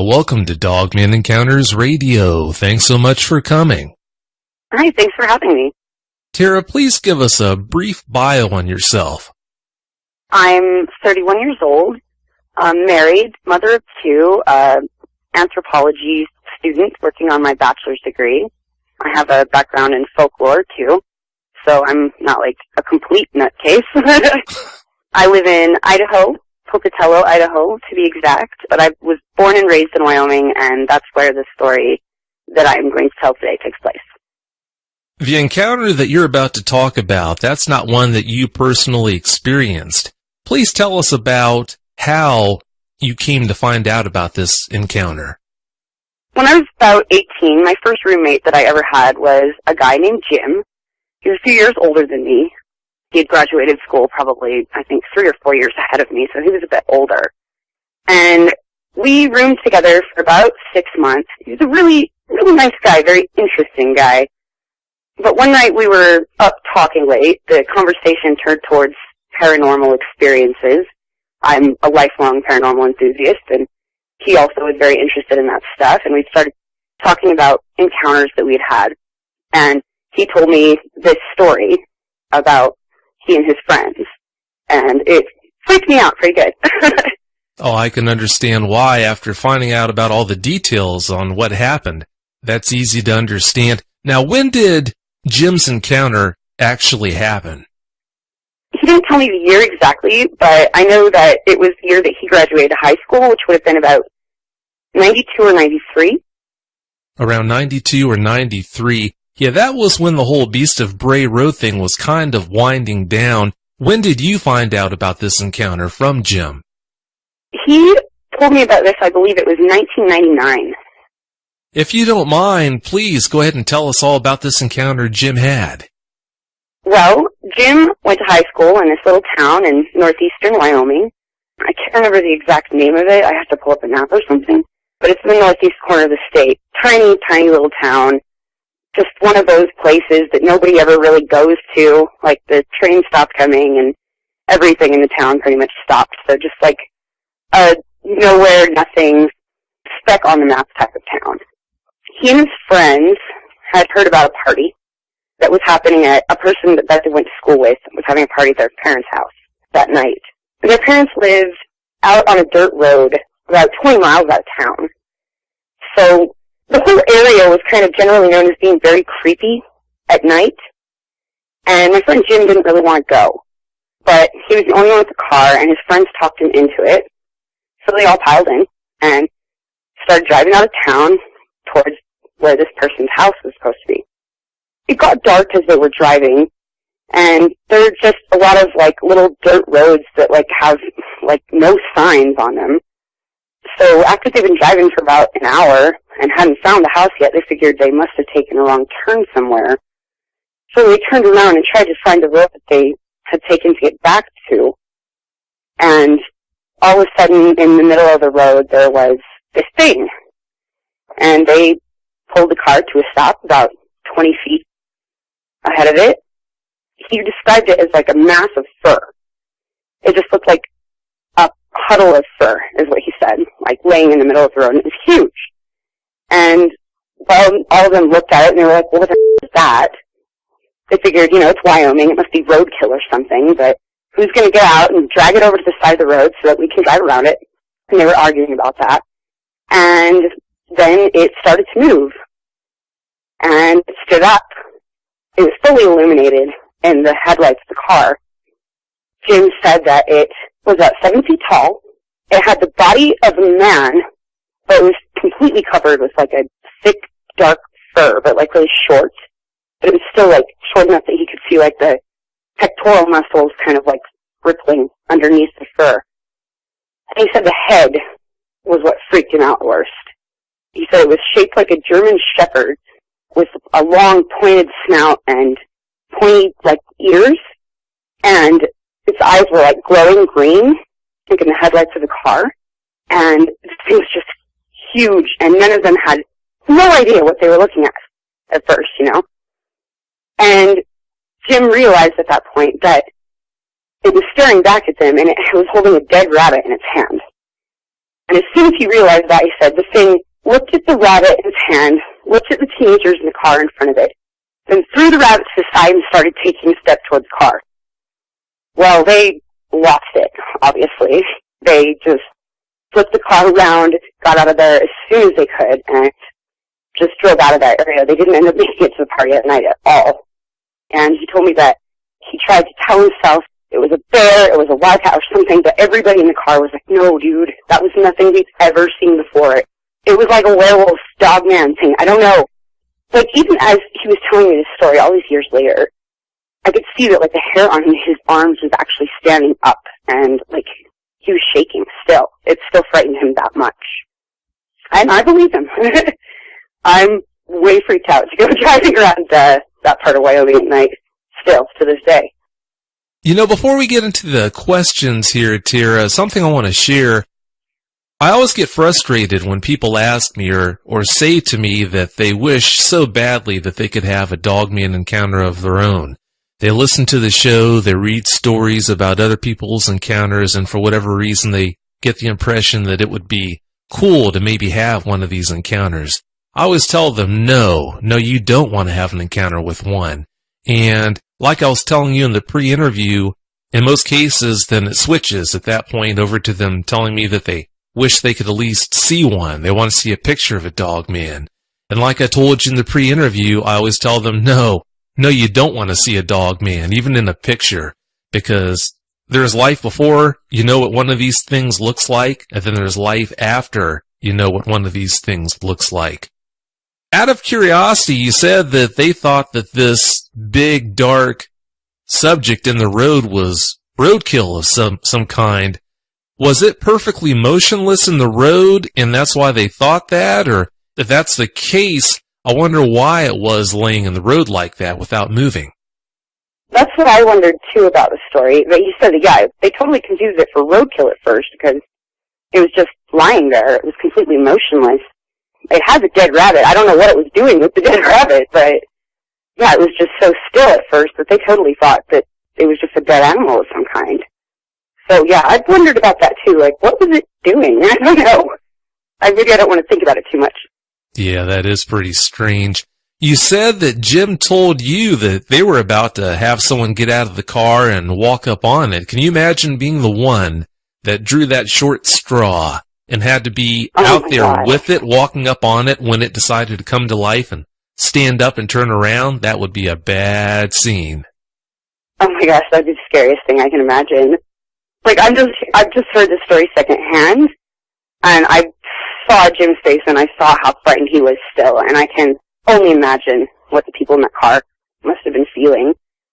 Welcome to Dogman Encounters Radio. Thanks so much for coming. Hi, thanks for having me. Tara, please give us a brief bio on yourself. I'm 31 years old. I'm married, mother of two, anthropology student working on my bachelor's degree. I have a background in folklore, too, so I'm not like a complete nutcase. I live in Idaho, Pocatello, Idaho, to be exact, but I was born and raised in Wyoming, and that's where the story that I am going to tell today takes place. The encounter that you're about to talk about, that's not one that you personally experienced. Please tell us about how you came to find out about this encounter. When I was about 18, my first roommate that I ever had was a guy named Jim. He was a few years older than me. He had graduated school probably, I think, 3 or 4 years ahead of me, so he was a bit older. And we roomed together for about 6 months. He was a really, really nice guy, very interesting guy. But one night we were up talking late. The conversation turned towards paranormal experiences. I'm a lifelong paranormal enthusiast, and he also was very interested in that stuff. And we started talking about encounters that we'd had. And he told me this story about he and his friends. And it freaked me out pretty good. Oh, I can understand why after finding out about all the details on what happened. That's easy to understand. Now, when did Jim's encounter actually happen? He didn't tell me the year exactly, but I know that it was the year that he graduated high school, which would have been about 92 or 93. Around 92 or 93. Yeah, that was when the whole Beast of Bray Road thing was kind of winding down. When did you find out about this encounter from Jim? He told me about this, I believe it was 1999. If you don't mind, please go ahead and tell us all about this encounter Jim had. Well, Jim went to high school in this little town in northeastern Wyoming. I can't remember the exact name of it. I have to pull up a map or something. But it's in the northeast corner of the state. Tiny, tiny little town. Just one of those places that nobody ever really goes to. Like, the train stopped coming and everything in the town pretty much stopped. So just like a nowhere, nothing, speck on the map type of town. He and his friends had heard about a party that was happening at a person that they went to school with was having a party at their parents' house that night. And their parents lived out on a dirt road about 20 miles out of town. So the whole area was kind of generally known as being very creepy at night. And my friend Jim didn't really want to go. But he was the only one with the car, and his friends talked him into it. So they all piled in and started driving out of town towards where this person's house was supposed to be. It got dark as they were driving, and there were just a lot of, like, little dirt roads that, like, have, like, no signs on them. So after they'd been driving for about an hour and hadn't found the house yet, they figured they must have taken a wrong turn somewhere. So they turned around and tried to find the road that they had taken to get back to. And all of a sudden, in the middle of the road, there was this thing. And they pulled the car to a stop about 20 feet ahead of it. He described it as like a mass of fur. It just looked like a huddle of fur, is what he said, like laying in the middle of the road, and it was huge. And all of them looked at it, and they were like, well, what the f*** is that? They figured, it's Wyoming, it must be roadkill or something, but who's going to get out and drag it over to the side of the road so that we can drive around it? And they were arguing about that. And then it started to move. And it stood up. It was fully illuminated in the headlights of the car. Jim said that it was about 7 feet tall. It had the body of a man, but it was completely covered with like a thick, dark fur, but like really short. But it was still like short enough that he could see like the pectoral muscles kind of like rippling underneath the fur. And he said the head was what freaked him out the worst. He said it was shaped like a German shepherd with a long pointed snout and pointy like ears, and its eyes were like glowing green, like in the headlights of the car, and this thing was just huge, and none of them had no idea what they were looking at first, And Jim realized at that point that it was staring back at them, and it was holding a dead rabbit in its hand. And as soon as he realized that, he said the thing looked at the rabbit in his hand, looked at the teenagers in the car in front of it, then threw the rabbit to the side and started taking a step towards the car. Well, they lost it, obviously. They just flipped the car around, got out of there as soon as they could, and just drove out of that area. They didn't end up making it to the party at night at all. And he told me that he tried to tell himself it was a bear, it was a wildcat or something, but everybody in the car was like, no, dude, that was nothing we've ever seen before. It was like a werewolf dogman thing. I don't know. Like, even as he was telling me this story all these years later, I could see that, like, the hair on his arms was actually standing up, and, like, he was shaking still. It still frightened him that much. And I believe him. I'm way freaked out to go driving around that part of Wyoming at night, still, to this day. You know, before we get into the questions here, Tara, something I want to share. I always get frustrated when people ask me or say to me that they wish so badly that they could have a dogman encounter of their own. They listen to the show, they read stories about other people's encounters, and for whatever reason they get the impression that it would be cool to maybe have one of these encounters. I always tell them, no, you don't want to have an encounter with one. And like I was telling you in the pre-interview, in most cases, then it switches at that point over to them telling me that they wish they could at least see one. They want to see a picture of a dogman. And like I told you in the pre-interview, I always tell them, no, you don't want to see a dogman, even in a picture, because there's life before you know what one of these things looks like, and then there's life after you know what one of these things looks like. Out of curiosity, you said that they thought that this big, dark subject in the road was roadkill of some kind. Was it perfectly motionless in the road, and that's why they thought that? Or if that's the case, I wonder why it was laying in the road like that without moving. That's what I wondered, too, about the story. But he said, yeah, they totally confused it for roadkill at first because it was just lying there. It was completely motionless. It had a dead rabbit. I don't know what it was doing with the dead rabbit, but yeah, it was just so still at first that they totally thought that it was just a dead animal of some kind. So yeah, I've wondered about that too. Like, what was it doing? I don't know. I don't want to think about it too much. Yeah, that is pretty strange. You said that Jim told you that they were about to have someone get out of the car and walk up on it. Can you imagine being the one that drew that short straw and had to be out there with it, walking up on it when it decided to come to life and stand up and turn around? That would be a bad scene. Oh my gosh, that'd be the scariest thing I can imagine. Like, I've just heard the story secondhand, and I saw Jim's face and I saw how frightened he was still, and I can only imagine what the people in that car must have been feeling.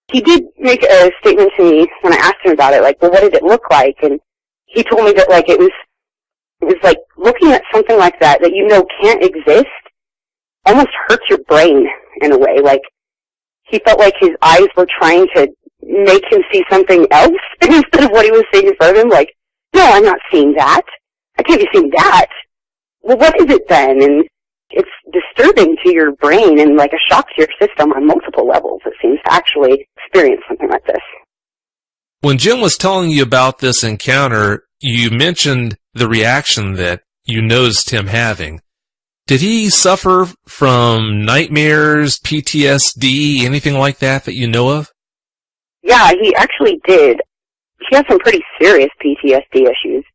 He did make a statement to me when I asked him about it, like, well, what did it look like? And he told me that, like, it was like looking at something like that you know can't exist almost hurts your brain in a way. Like, he felt like his eyes were trying to make him see something else instead of what he was seeing in front of him. Like, no, I'm not seeing that. I can't be seeing that. Well, what is it then? And it's disturbing to your brain and like a shock to your system on multiple levels, it seems, to actually experience something like this. When Jim was telling you about this encounter, you mentioned the reaction that you noticed him having. Did he suffer from nightmares, PTSD, anything like that you know of? Yeah, he actually did. He had some pretty serious PTSD issues,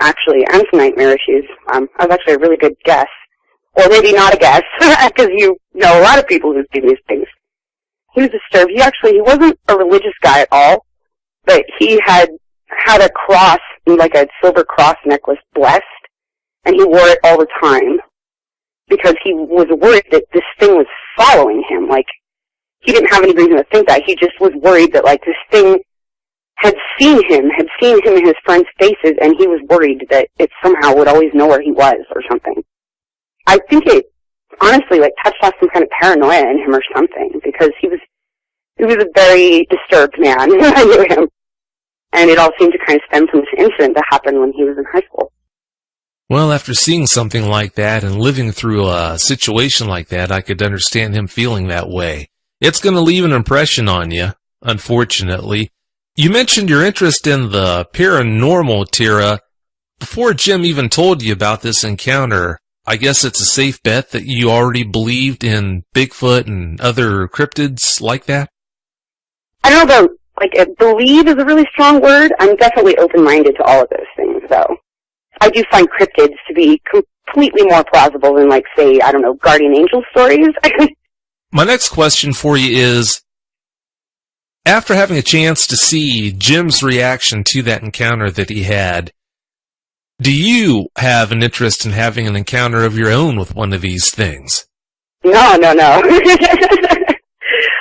actually, and some nightmare issues. I was actually a really good guess. Or maybe not a guess, because you know a lot of people who do these things. He was disturbed. He wasn't a religious guy at all, but he had a cross, like a silver cross necklace, blessed, and he wore it all the time because he was worried that this thing was following him. Like, he didn't have any reason to think that. He just was worried that, like, this thing had seen him in his friends' faces, and he was worried that it somehow would always know where he was or something. I think it, honestly, like, touched off some kind of paranoia in him or something, because he was a very disturbed man. I knew him. And it all seemed to kind of stem from this incident that happened when he was in high school. Well, after seeing something like that and living through a situation like that, I could understand him feeling that way. It's going to leave an impression on you, unfortunately. You mentioned your interest in the paranormal, Tara. before Jim even told you about this encounter, I guess it's a safe bet that you already believed in Bigfoot and other cryptids like that? I don't know about, believe is a really strong word. I'm definitely open-minded to all of those things, though. I do find cryptids to be completely more plausible than, say, I don't know, guardian angel stories. My next question for you is, after having a chance to see Jim's reaction to that encounter that he had, do you have an interest in having an encounter of your own with one of these things? No.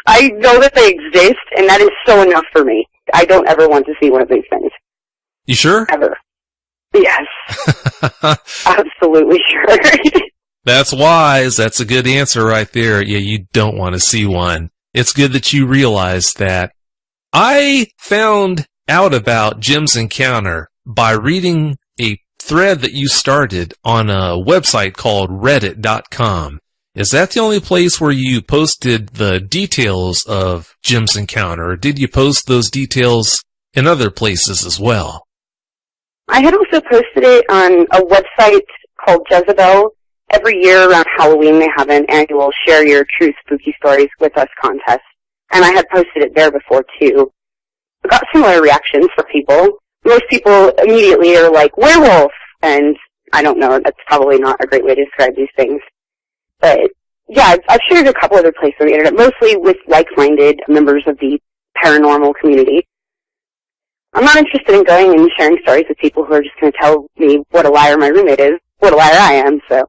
I know that they exist, and that is so enough for me. I don't ever want to see one of these things. You sure? Ever. Yes. Absolutely sure. That's wise. That's a good answer right there. Yeah, you don't want to see one. It's good that you realize that. I found out about Jim's encounter by reading a thread that you started on a website called reddit.com. Is that the only place where you posted the details of Jim's encounter, or did you post those details in other places as well? I had also posted it on a website called Jezebel. Every year around Halloween, they have an annual Share Your True Spooky Stories with Us contest, and I had posted it there before, too. I got similar reactions from people. Most people immediately are like, werewolf! And I don't know, that's probably not a great way to describe these things. But, yeah, I've shared a couple other places on the internet, mostly with like-minded members of the paranormal community. I'm not interested in going and sharing stories with people who are just going to tell me what a liar my roommate is, what a liar I am, so.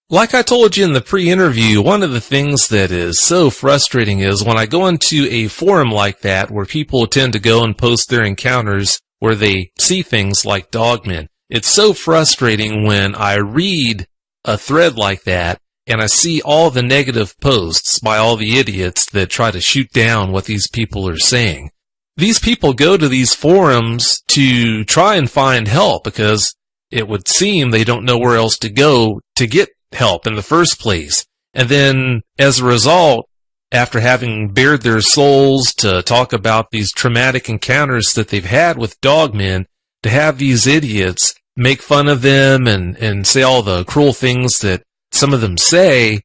Like I told you in the pre-interview, one of the things that is so frustrating is when I go into a forum like that where people tend to go and post their encounters where they see things like dogmen. It's so frustrating when I read a thread like that and I see all the negative posts by all the idiots that try to shoot down what these people are saying. These people go to these forums to try and find help because it would seem they don't know where else to go to get help in the first place. And then, as a result, after having bared their souls to talk about these traumatic encounters that they've had with dogmen, to have these idiots make fun of them and say all the cruel things that some of them say,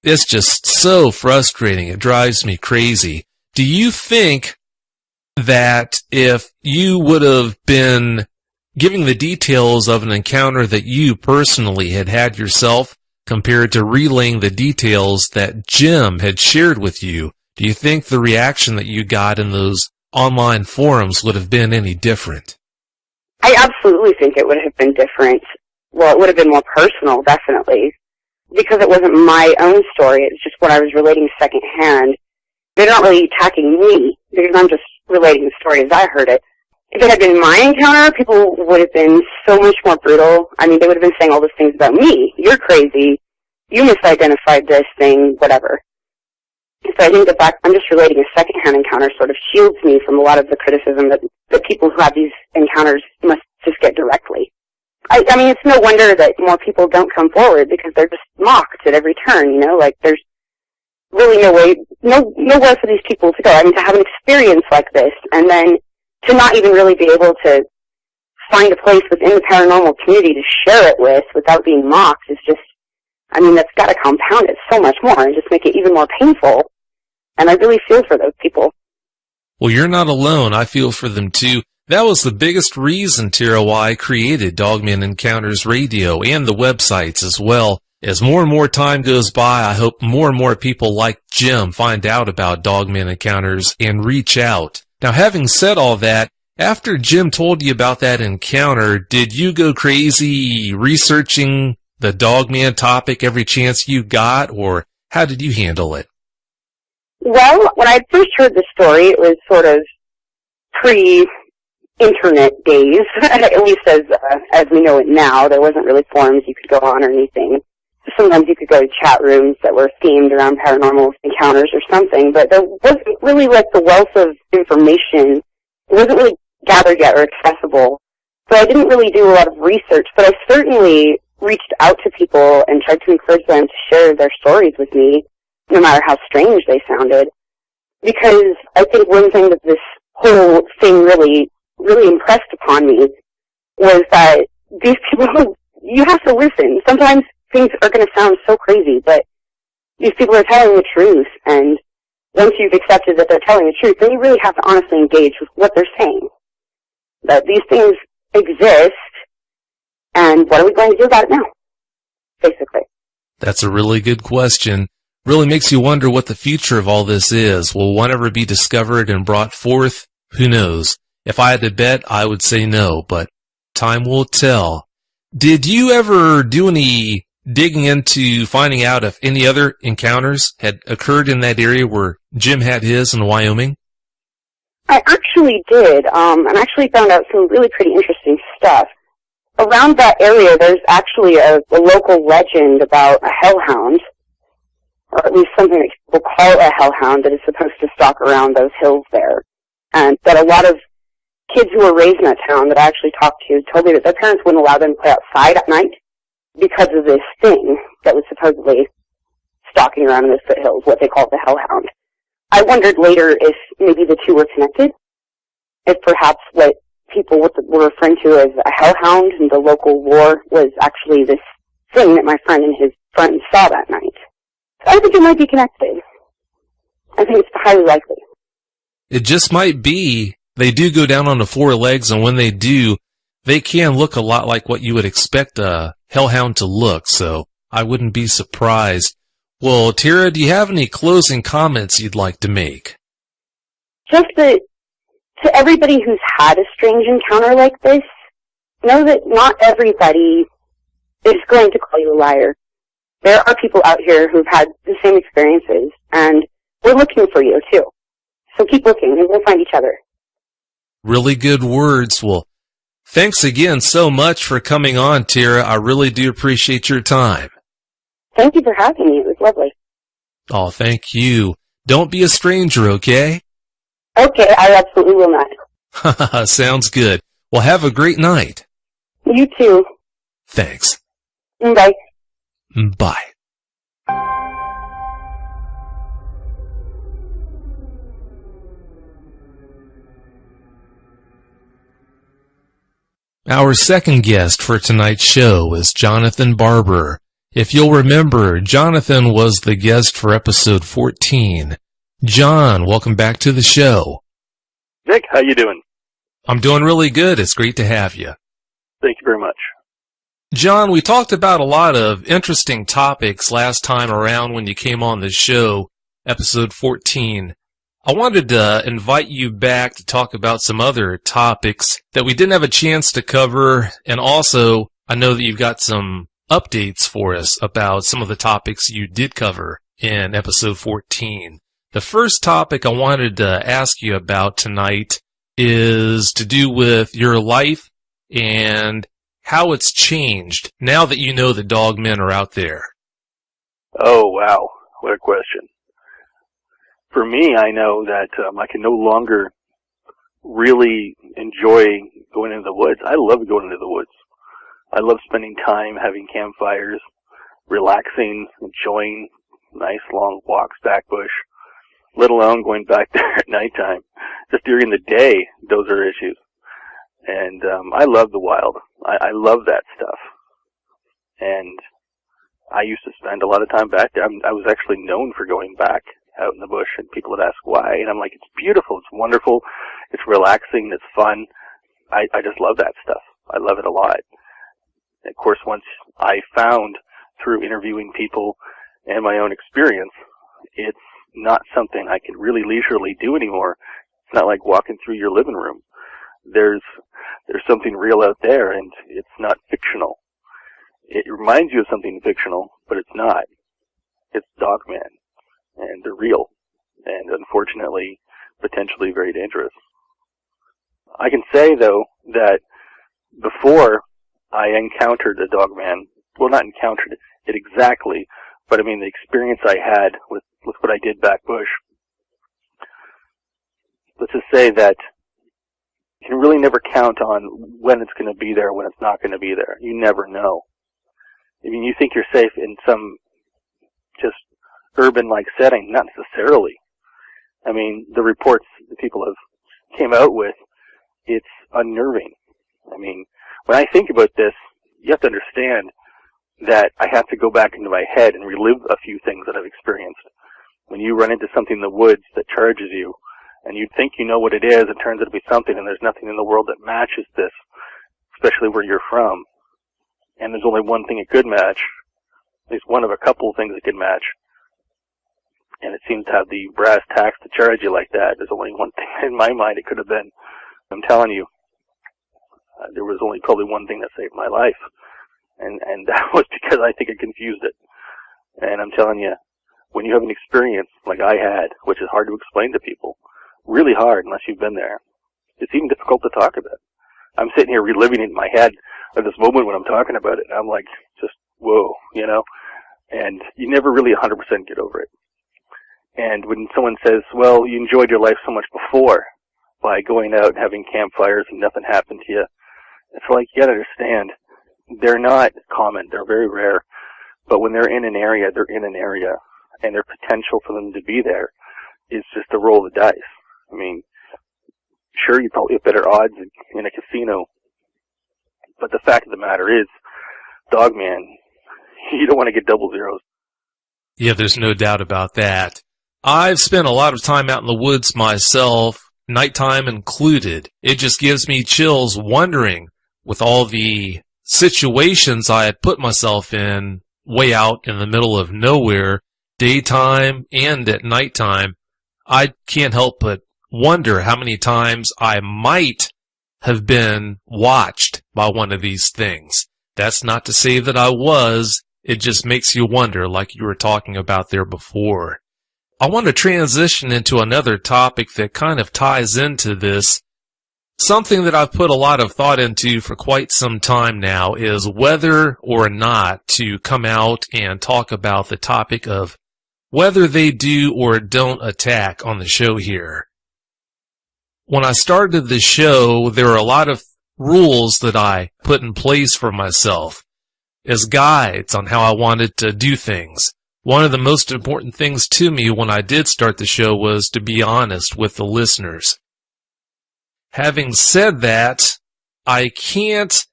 it's just so frustrating. It drives me crazy. Do you think that if you would have been giving the details of an encounter that you personally had had yourself compared to relaying the details that Jim had shared with you, do you think the reaction that you got in those online forums would have been any different? I absolutely think it would have been different. Well, it would have been more personal, definitely, because it wasn't my own story. It's just what I was relating secondhand. They're not really attacking me because I'm just relating the story as I heard it. If it had been my encounter, people would have been so much more brutal. I mean, they would have been saying all those things about me. You're crazy. You misidentified this thing, whatever. So I think the fact I'm just relating a secondhand encounter sort of shields me from a lot of the criticism that the people who have these encounters must just get directly. I mean, it's no wonder that more people don't come forward because they're just mocked at every turn, you know? Like, there's really nowhere for these people to go. I mean, to have an experience like this and then to not even really be able to find a place within the paranormal community to share it with without being mocked is just, I mean, that's got to compound it so much more and just make it even more painful. And I really feel for those people. Well, you're not alone. I feel for them too. That was the biggest reason, Tara, why I created Dogman Encounters Radio and the websites as well. As more and more time goes by, I hope more and more people like Jim find out about Dogman Encounters and reach out. Now, having said all that, after Jim told you about that encounter, did you go crazy researching the Dogman topic every chance you got, or how did you handle it? Well, when I first heard the story, it was sort of pre-internet days, at least as we know it now. There wasn't really forums you could go on or anything. Sometimes you could go to chat rooms that were themed around paranormal encounters or something, but there wasn't really like the wealth of information. It wasn't really gathered yet or accessible. So I didn't really do a lot of research, but I certainly reached out to people and tried to encourage them to share their stories with me, no matter how strange they sounded. Because I think one thing that this whole thing really impressed upon me was that these people, you have to listen. Sometimes things are going to sound so crazy, but these people are telling the truth, and once you've accepted that they're telling the truth, then you really have to honestly engage with what they're saying. That these things exist, and what are we going to do about it now? Basically. That's a really good question. Really makes you wonder what the future of all this is. Will one ever be discovered and brought forth? Who knows? If I had to bet, I would say no, but time will tell. Did you ever do any digging into finding out if any other encounters had occurred in that area where Jim had his in Wyoming? I actually did, and actually found out some really pretty interesting stuff. Around that area, there's actually a local legend about a hellhound, or at least something that people call a hellhound, that is supposed to stalk around those hills there. And that a lot of kids who were raised in that town that I actually talked to told me that their parents wouldn't allow them to play outside at night because of this thing that was supposedly stalking around in the foothills, what they called the hellhound. I wondered later if maybe the two were connected, if perhaps what people were referring to as a hellhound in the local lore was actually this thing that my friend and his friend saw that night. So I think it might be connected. I think it's highly likely. It just might be. They do go down on the four legs, and when they do, they can look a lot like what you would expect a hellhound to look, so I wouldn't be surprised. Well, Tara, do you have any closing comments you'd like to make? Just that, to everybody who's had a strange encounter like this, know that not everybody is going to call you a liar. There are people out here who've had the same experiences, and we're looking for you, too. So keep looking, and we'll find each other. Really good words. Well, thanks again so much for coming on, Tara. I really do appreciate your time. Thank you for having me. It was lovely. Oh, thank you. Don't be a stranger, okay? Okay, I absolutely will not. Sounds good. Well, have a great night. You too. Thanks. Bye. Bye. Our second guest for tonight's show is Jonathan Barber. If you'll remember, Jonathan was the guest for episode 14. John, welcome back to the show. Nick, how you doing? I'm doing really good. It's great to have you. Thank you very much. John, we talked about a lot of interesting topics last time around when you came on the show, episode 14. I wanted to invite you back to talk about some other topics that we didn't have a chance to cover, and also I know that you've got some updates for us about some of the topics you did cover in episode 14. The first topic I wanted to ask you about tonight is to do with your life and how it's changed now that you know the dog men are out there. Oh, wow. What a question. For me, I know that I can no longer really enjoy going into the woods. I love going into the woods. I love spending time having campfires, relaxing, enjoying nice long walks back bush, let alone going back there at nighttime. Just during the day, those are issues. And I love the wild. I love that stuff. And I used to spend a lot of time back there. I was actually known for going back out in the bush, and people would ask why. And I'm like, it's beautiful, it's wonderful, it's relaxing, it's fun. I just love that stuff. I love it a lot. And of course, once I found through interviewing people and my own experience, it's not something I can really leisurely do anymore. It's not like walking through your living room. There's something real out there, and it's not fictional. It reminds you of something fictional, but it's not. It's dogman, and they're real, and unfortunately, potentially very dangerous. I can say, though, that before I encountered a dogman, well, not encountered it exactly, but I mean the experience I had with what I did back bush, let's just say that you can really never count on when it's going to be there, when it's not going to be there. You never know. I mean, you think you're safe in some just urban-like setting, not necessarily. I mean, the reports that people have came out with, it's unnerving. I mean, when I think about this, you have to understand that I have to go back into my head and relive a few things that I've experienced. When you run into something in the woods that charges you, and you think you know what it is, it turns out to be something, and there's nothing in the world that matches this, especially where you're from. And there's only one thing it could match. There's one of a couple of things it could match. And it seems to have the brass tacks to charge you like that. There's only one thing in my mind it could have been. I'm telling you, there was only probably one thing that saved my life. And that was because I think I confused it. And I'm telling you, when you have an experience like I had, which is hard to explain to people, really hard unless you've been there, it's even difficult to talk about. I'm sitting here reliving it in my head at this moment when I'm talking about it, and I'm like, just, whoa, you know? And you never really 100% get over it. And when someone says, well, you enjoyed your life so much before by going out and having campfires and nothing happened to you, it's like, you gotta understand, they're not common, they're very rare. But when they're in an area, they're in an area, and their potential for them to be there is just a roll of the dice. I mean, sure, you probably have better odds in a casino, but the fact of the matter is, Dogman, you don't want to get double zeros. Yeah, there's no doubt about that. I've spent a lot of time out in the woods myself, nighttime included. It just gives me chills wondering, with all the situations I had put myself in way out in the middle of nowhere, daytime and at nighttime, I can't help but wonder how many times I might have been watched by one of these things. That's not to say that I was. It just makes you wonder, like you were talking about there before. I want to transition into another topic that kind of ties into this. Something that I've put a lot of thought into for quite some time now is whether or not to come out and talk about the topic of whether they do or don't attack on the show here. When I started the show, there were a lot of rules that I put in place for myself as guides on how I wanted to do things. One of the most important things to me when I did start the show was to be honest with the listeners. Having said that, I can't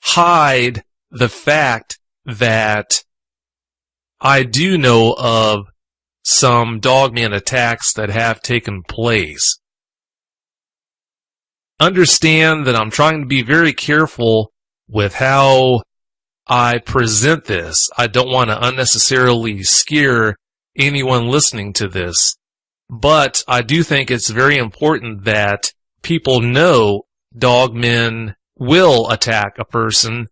hide the fact that I do know of some Dogman attacks that have taken place. Understand that I'm trying to be very careful with how I present this. I don't want to unnecessarily scare anyone listening to this, but I do think it's very important that people know dogmen will attack a person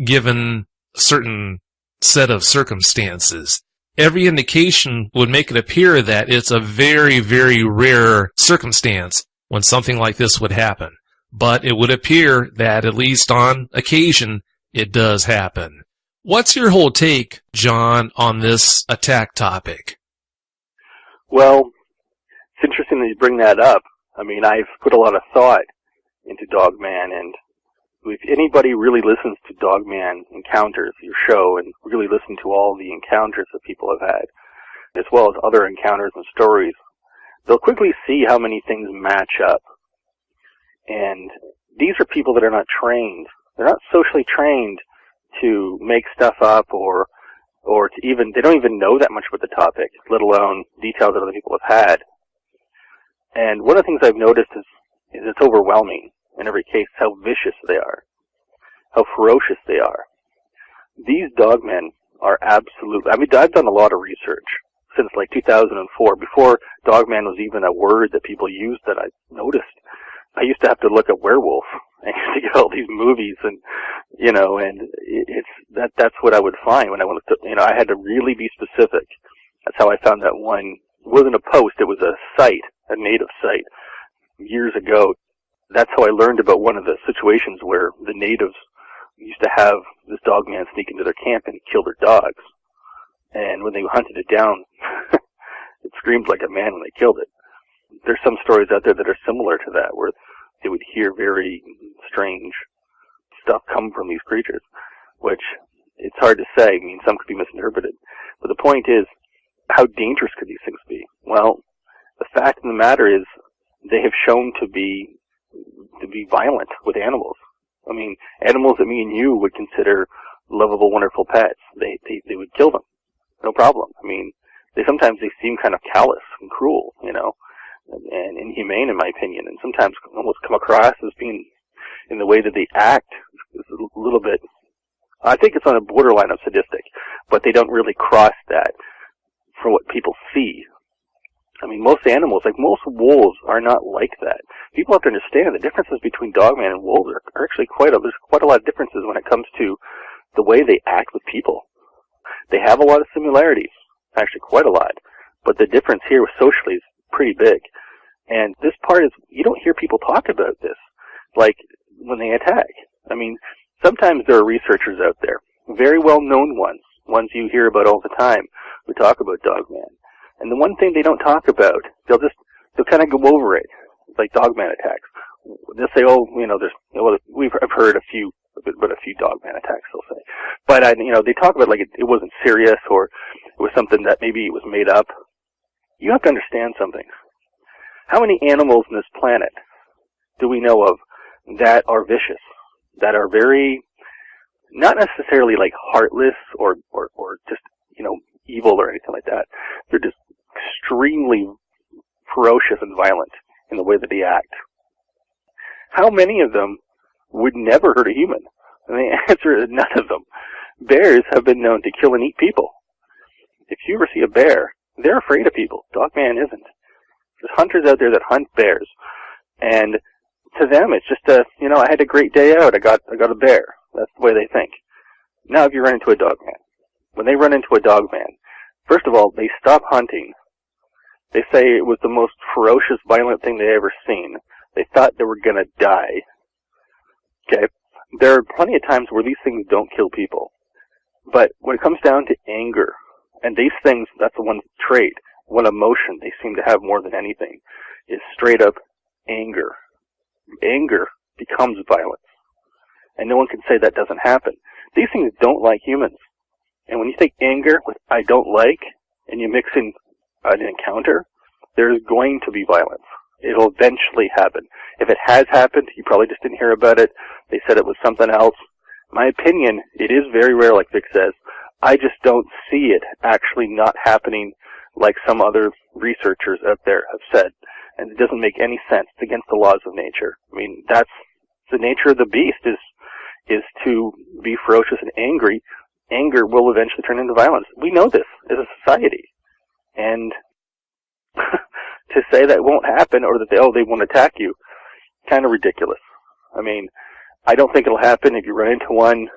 given a certain set of circumstances. Every indication would make it appear that it's a very, very rare circumstance when something like this would happen. But it would appear that, at least on occasion, it does happen. What's your whole take, John, on this attack topic? Well, it's interesting that you bring that up. I mean, I've put a lot of thought into Dogman, and if anybody really listens to Dogman Encounters, your show, and really listen to all the encounters that people have had, as well as other encounters and stories, they'll quickly see how many things match up. And these are people that are not trained. They're not socially trained to make stuff up or to even, they don't even know that much about the topic, let alone details that other people have had. And one of the things I've noticed is it's overwhelming in every case how vicious they are, how ferocious they are. These dogmen are absolutely, I mean, I've done a lot of research since like 2004, before dogman was even a word that people used that I noticed. I used to have to look up werewolf. I used to get all these movies and, you know, and that's what I would find when I went to, you know, I had to really be specific. That's how I found that one. It wasn't a post, it was a site, a native site, years ago. That's how I learned about one of the situations where the natives used to have this dogman sneak into their camp and kill their dogs. And when they hunted it down, it screamed like a man when they killed it. There's some stories out there that are similar to that, where they would hear very strange stuff come from these creatures, which it's hard to say. I mean, some could be misinterpreted. But the point is, how dangerous could these things be? Well, the fact of the matter is, they have shown to be violent with animals. I mean, animals that me and you would consider lovable, wonderful pets, they would kill them. No problem. I mean, sometimes they seem kind of callous and cruel, and inhumane in my opinion, and sometimes almost come across as being, in the way that they act, is a little bit, I think it's on a borderline of sadistic, but they don't really cross that for what people see. I mean, most animals, like most wolves, are not like that. People have to understand the differences between Dogman and wolves are actually there's quite a lot of differences when it comes to the way they act with people. They have a lot of similarities, actually quite a lot, but the difference here socially is pretty big. And this part is, you don't hear people talk about this, like when they attack. I mean, sometimes there are researchers out there, very well-known ones you hear about all the time, who talk about Dogman. And the one thing they don't talk about, they'll kind of go over it, like Dogman attacks. They'll say, I've heard a few Dogman attacks, they'll say. But, they talk about like it wasn't serious, or it was something that maybe it was made up. You have to understand something. How many animals on this planet do we know of that are vicious, that are very, not necessarily like heartless or just, evil or anything like that. They're just extremely ferocious and violent in the way that they act. How many of them would never hurt a human? And the answer is none of them. Bears have been known to kill and eat people. If you ever see a bear, they're afraid of people. Dogman isn't. There's hunters out there that hunt bears, and to them it's just I had a great day out. I got a bear. That's the way they think. Now, if you run into a Dogman, when they run into a Dogman, first of all, they stop hunting. They say it was the most ferocious, violent thing they ever seen. They thought they were gonna die. Okay? There are plenty of times where these things don't kill people. But when it comes down to anger, and these things, that's the one trait, one emotion they seem to have more than anything, is straight up anger. Anger becomes violence. And no one can say that doesn't happen. These things don't like humans. And when you take anger with I don't like, and you mix in an encounter, there's going to be violence. It'll eventually happen. If it has happened, you probably just didn't hear about it. They said it was something else. My opinion, it is very rare, like Vic says. I just don't see it actually not happening like some other researchers out there have said. And it doesn't make any sense. It's against the laws of nature. I mean, that's the nature of the beast, is to be ferocious and angry. Anger will eventually turn into violence. We know this as a society. And to say that won't happen, or that they won't attack you, kind of ridiculous. I mean, I don't think it'll happen. If you run into one,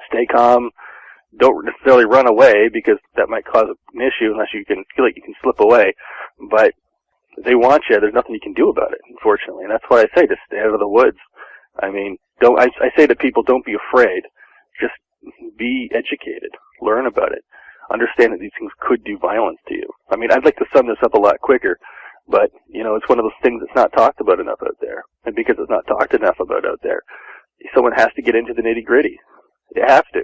stay calm. Don't necessarily run away, because that might cause an issue unless you can feel like you can slip away. But if they want you, there's nothing you can do about it, unfortunately. And that's why I say, just stay out of the woods. I mean, I say to people, don't be afraid. Just be educated. Learn about it. Understand that these things could do violence to you. I mean, I'd like to sum this up a lot quicker, but, it's one of those things that's not talked about enough out there. And because it's not talked enough about out there, someone has to get into the nitty-gritty. They have to.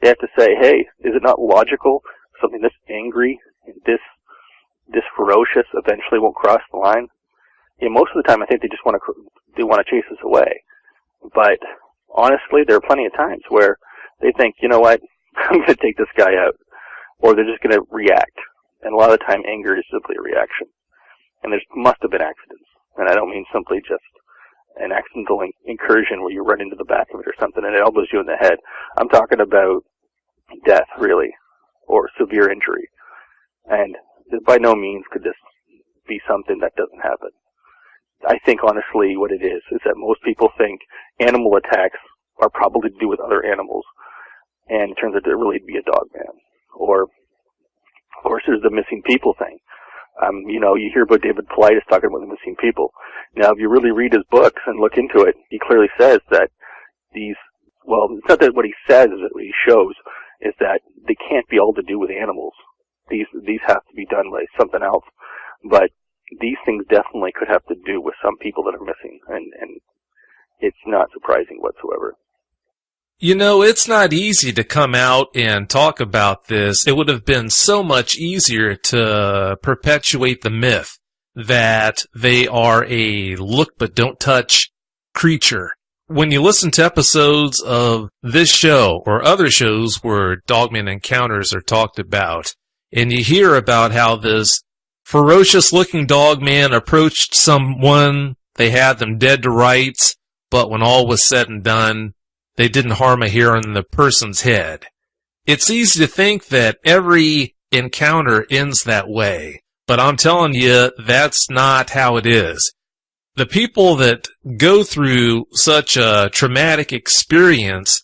They have to say, hey, is it not logical something this angry and this ferocious eventually won't cross the line? Most of the time I think they just want to chase us away. But honestly, there are plenty of times where they think, you know what, I'm going to take this guy out. Or they're just going to react. And a lot of the time, anger is simply a reaction. And there must have been accidents. And I don't mean simply just an accidental incursion where you run into the back of it or something and it elbows you in the head. I'm talking about death, really, or severe injury. And by no means could this be something that doesn't happen. I think, honestly, what it is that most people think animal attacks are probably to do with other animals. And it turns out to really be a Dogman. Or, of course, there's the missing people thing. You hear about David Paulides talking about the missing people. Now, if you really read his books and look into it, he clearly says that it's not that what he says, is that what he shows is that they can't be all to do with animals. These have to be done by something else. But these things definitely could have to do with some people that are missing, and it's not surprising whatsoever. It's not easy to come out and talk about this. It would have been so much easier to perpetuate the myth that they are a look but don't touch creature when you listen to episodes of this show or other shows where dogman encounters are talked about, and you hear about how this ferocious-looking dogman approached someone, they had them dead to rights, but when all was said and done, they didn't harm a hair on the person's head. It's easy to think that every encounter ends that way, but I'm telling you, that's not how it is. The people that go through such a traumatic experience,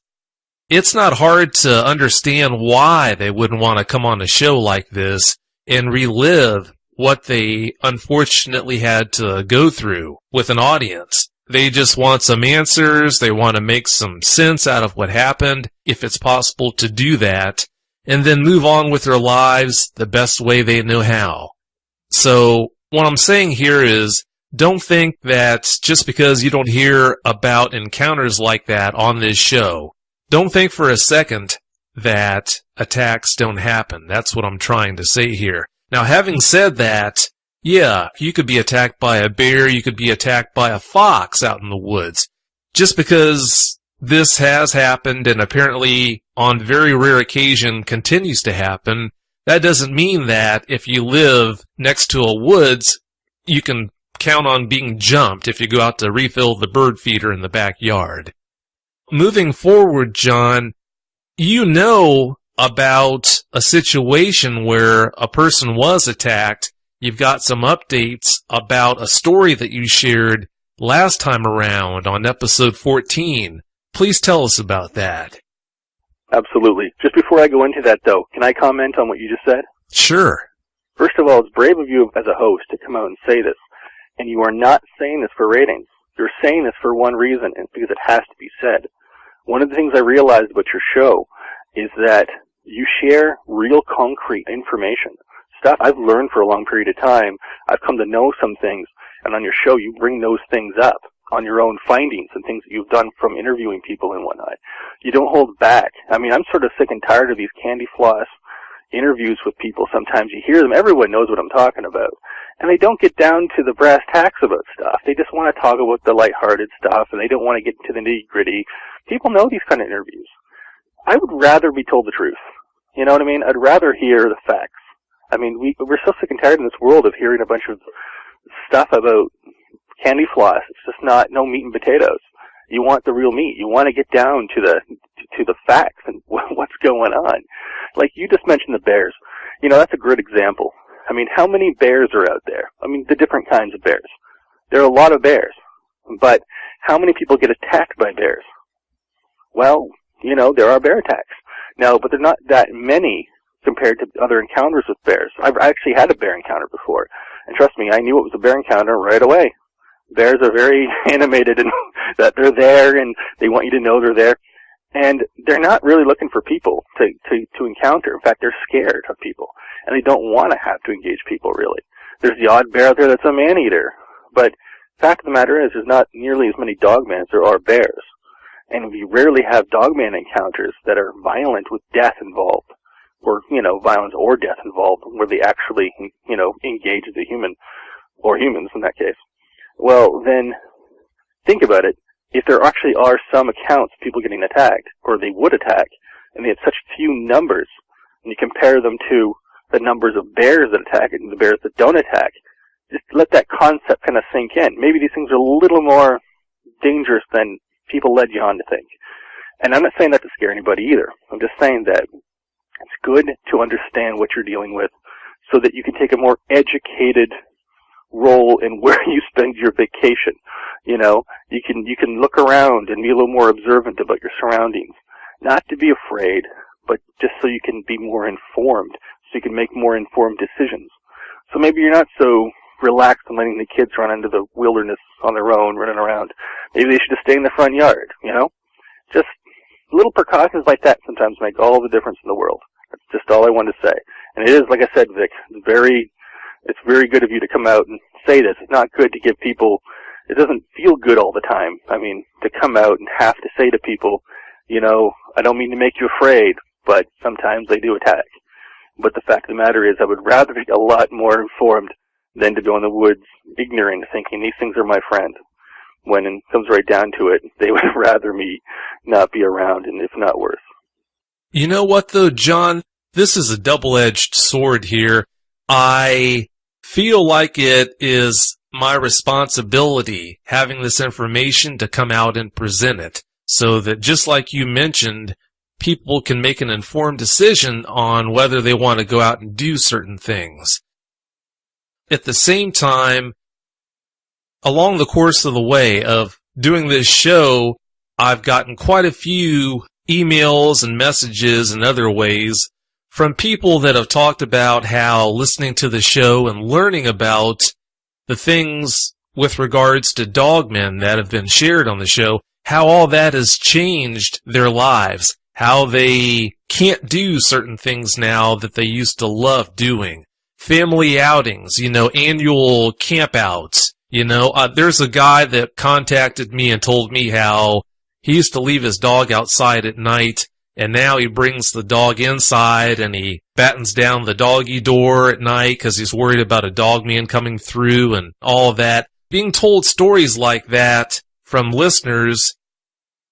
it's not hard to understand why they wouldn't want to come on a show like this and relive what they unfortunately had to go through with an audience. They just want some answers, they want to make some sense out of what happened, if it's possible to do that, and then move on with their lives the best way they know how. So, what I'm saying here is, don't think that just because you don't hear about encounters like that on this show, don't think for a second that attacks don't happen. That's what I'm trying to say here. Now, having said that, yeah, you could be attacked by a bear, you could be attacked by a fox out in the woods. Just because this has happened and apparently on very rare occasion continues to happen, that doesn't mean that if you live next to a woods, you can count on being jumped if you go out to refill the bird feeder in the backyard. Moving forward, John, you know about a situation where a person was attacked. You've got some updates about a story that you shared last time around on episode 14. Please tell us about that. Absolutely. Just before I go into that, though, can I comment on what you just said? Sure. First of all, it's brave of you as a host to come out and say this. And you are not saying this for ratings. You're saying this for one reason, and because it has to be said. One of the things I realized about your show is that you share real concrete information. Stuff I've learned for a long period of time. I've come to know some things, and on your show you bring those things up on your own findings and things that you've done from interviewing people and whatnot. You don't hold back. I mean, I'm sort of sick and tired of these candy floss interviews with people. Sometimes you hear them, everyone knows what I'm talking about. And they don't get down to the brass tacks about stuff. They just want to talk about the lighthearted stuff, and they don't want to get into the nitty-gritty. People know these kind of interviews. I would rather be told the truth. You know what I mean? I'd rather hear the facts. I mean, we're so sick and tired in this world of hearing a bunch of stuff about candy floss. It's just no meat and potatoes. You want the real meat. You want to get down to the facts and what's going on. Like you just mentioned the bears. You know, that's a great example. I mean, how many bears are out there? I mean, the different kinds of bears. There are a lot of bears. But how many people get attacked by bears? Well, you know, there are bear attacks. Now, but they're not that many compared to other encounters with bears. I've actually had a bear encounter before. And trust me, I knew it was a bear encounter right away. Bears are very animated and that they're there and they want you to know they're there. And they're not really looking for people to encounter. In fact, they're scared of people. And they don't want to have to engage people, really. There's the odd bear out there that's a man-eater. But the fact of the matter is, there's not nearly as many dogmen as there are bears. And we rarely have dogman encounters that are violent with death involved. Or, you know, violence or death involved, where they actually, you know, engage the human, or humans in that case. Well, then, think about it. If there actually are some accounts of people getting attacked, or they would attack, and they have such few numbers, and you compare them to the numbers of bears that attack and the bears that don't attack, just let that concept kind of sink in. Maybe these things are a little more dangerous than people led you on to think. And I'm not saying that to scare anybody either. I'm just saying that it's good to understand what you're dealing with so that you can take a more educated role in where you spend your vacation. You know, you can look around and be a little more observant about your surroundings. Not to be afraid, but just so you can be more informed, so you can make more informed decisions. So maybe you're not so relaxed and letting the kids run into the wilderness on their own, running around. Maybe they should just stay in the front yard, you know? Just little precautions like that sometimes make all the difference in the world. That's just all I wanted to say. And it is, like I said, Vic, it's very good of you to come out and say this. It's not good to give people, it doesn't feel good all the time. I mean, to come out and have to say to people, you know, I don't mean to make you afraid, but sometimes they do attack. But the fact of the matter is, I would rather be a lot more informed than to go in the woods ignorant, thinking these things are my friend. when it comes right down to it, they would rather me not be around, and if not worse. You know what, though, John? This is a double-edged sword here. I feel like it is my responsibility having this information to come out and present it so that, just like you mentioned, people can make an informed decision on whether they want to go out and do certain things. At the same time, along the course of the way of doing this show, I've gotten quite a few emails and messages and other ways from people that have talked about how listening to the show and learning about the things with regards to dogmen that have been shared on the show, how all that has changed their lives, how they can't do certain things now that they used to love doing. Family outings, annual campouts. There's a guy that contacted me and told me how he used to leave his dog outside at night, and now he brings the dog inside and he battens down the doggy door at night because he's worried about a dog man coming through and all of that. Being told stories like that from listeners,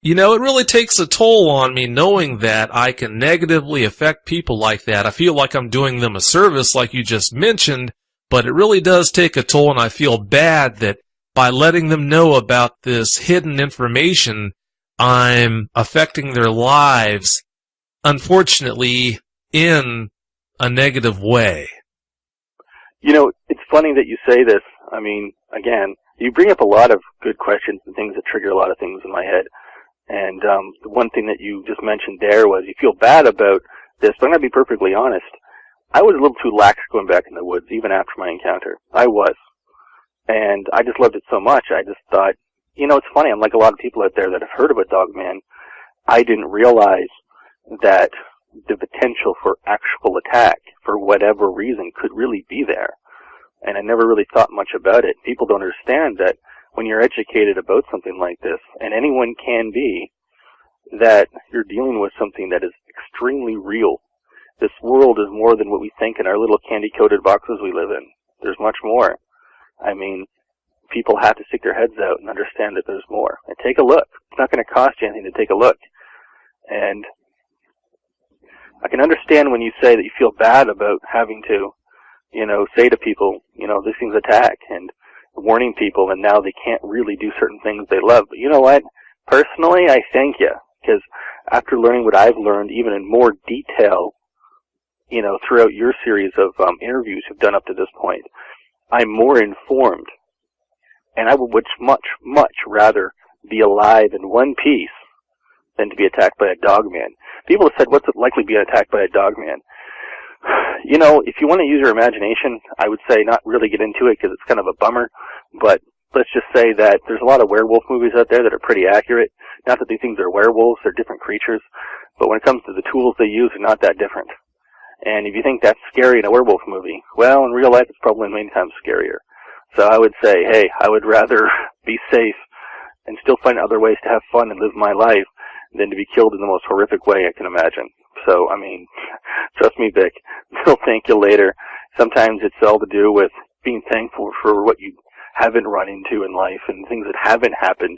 it really takes a toll on me knowing that I can negatively affect people like that. I feel like I'm doing them a service like you just mentioned, but it really does take a toll, and I feel bad that by letting them know about this hidden information, I'm affecting their lives, unfortunately, in a negative way. It's funny that you say this. I mean, again, you bring up a lot of good questions and things that trigger a lot of things in my head. And the one thing that you just mentioned there was you feel bad about this, but I'm going to be perfectly honest. I was a little too lax going back in the woods, even after my encounter. I was. And I just loved it so much, I just thought, it's funny, I'm like a lot of people out there that have heard about Dogman. I didn't realize that the potential for actual attack, for whatever reason, could really be there. And I never really thought much about it. People don't understand that when you're educated about something like this, and anyone can be, that you're dealing with something that is extremely real. This world is more than what we think in our little candy-coated boxes we live in. There's much more. I mean, people have to stick their heads out and understand that there's more. And take a look. It's not going to cost you anything to take a look. And I can understand when you say that you feel bad about having to, say to people, this thing's attack, and warning people, and now they can't really do certain things they love. But you know what? Personally, I thank you, because after learning what I've learned, even in more detail, throughout your series of interviews you've done up to this point, I'm more informed. And I would much, much rather be alive in one piece than to be attacked by a dogman. People have said, what's it likely being attacked by a dogman? If you want to use your imagination, I would say not really get into it because it's kind of a bummer. But let's just say that there's a lot of werewolf movies out there that are pretty accurate. Not that these things are werewolves, they're different creatures. But when it comes to the tools they use, they're not that different. And if you think that's scary in a werewolf movie, well, in real life it's probably many times scarier. So I would say, hey, I would rather be safe and still find other ways to have fun and live my life than to be killed in the most horrific way I can imagine. So, I mean, trust me, Vic, they'll thank you later. Sometimes it's all to do with being thankful for what you haven't run into in life and things that haven't happened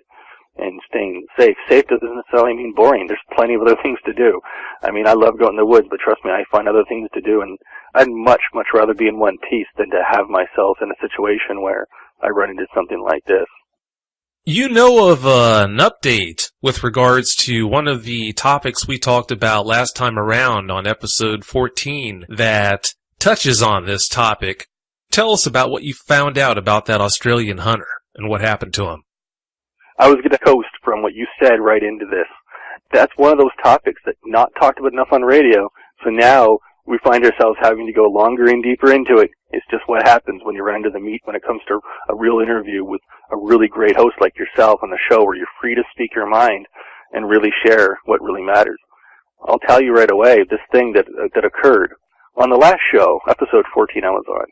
and staying safe. Safe doesn't necessarily mean boring. There's plenty of other things to do. I mean, I love going in the woods, but trust me, I find other things to do, and I'd much, much rather be in one piece than to have myself in a situation where I run into something like this. You know of an update with regards to one of the topics we talked about last time around on episode 14 that touches on this topic. Tell us about what you found out about that Australian hunter and what happened to him. I was going to coast from what you said right into this. That's one of those topics that's not talked about enough on radio, so now we find ourselves having to go longer and deeper into it. It's just what happens when you run into the meat when it comes to a real interview with a really great host like yourself on the show where you're free to speak your mind and really share what really matters. I'll tell you right away, this thing that occurred on the last show, episode 14 I was on.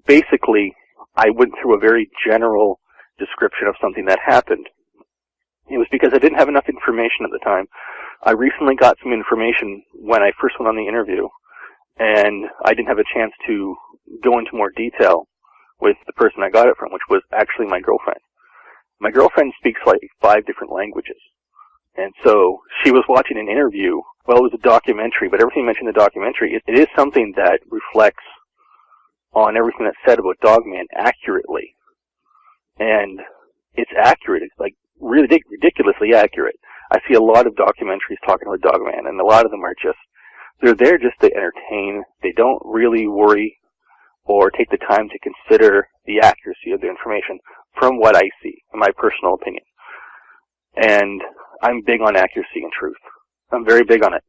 Basically, I went through a very general description of something that happened. It was because I didn't have enough information at the time. I recently got some information when I first went on the interview, and I didn't have a chance to go into more detail with the person I got it from, which was actually my girlfriend. My girlfriend speaks like 5 different languages. And so she was watching an interview. Well, it was a documentary, but everything mentioned in the documentary, it is something that reflects on everything that's said about Dogman accurately. And it's accurate. It's like really ridiculously accurate. I see a lot of documentaries talking about Dogman, and a lot of them are just, they're there just to entertain. They don't really worry or take the time to consider the accuracy of the information from what I see, in my personal opinion. And I'm big on accuracy and truth. I'm very big on it.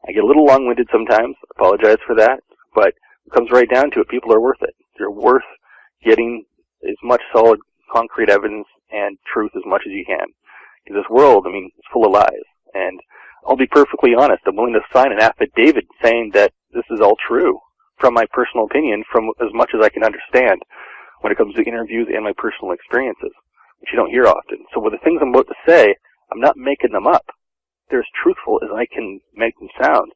I get a little long-winded sometimes. I apologize for that. But it comes right down to it. People are worth it. They're worth getting as much solid, concrete evidence and truth as much as you can. Because this world, I mean, it's full of lies. And I'll be perfectly honest. I'm willing to sign an affidavit saying that this is all true from my personal opinion, from as much as I can understand when it comes to interviews and my personal experiences, which you don't hear often. So with the things I'm about to say, I'm not making them up. They're as truthful as I can make them sound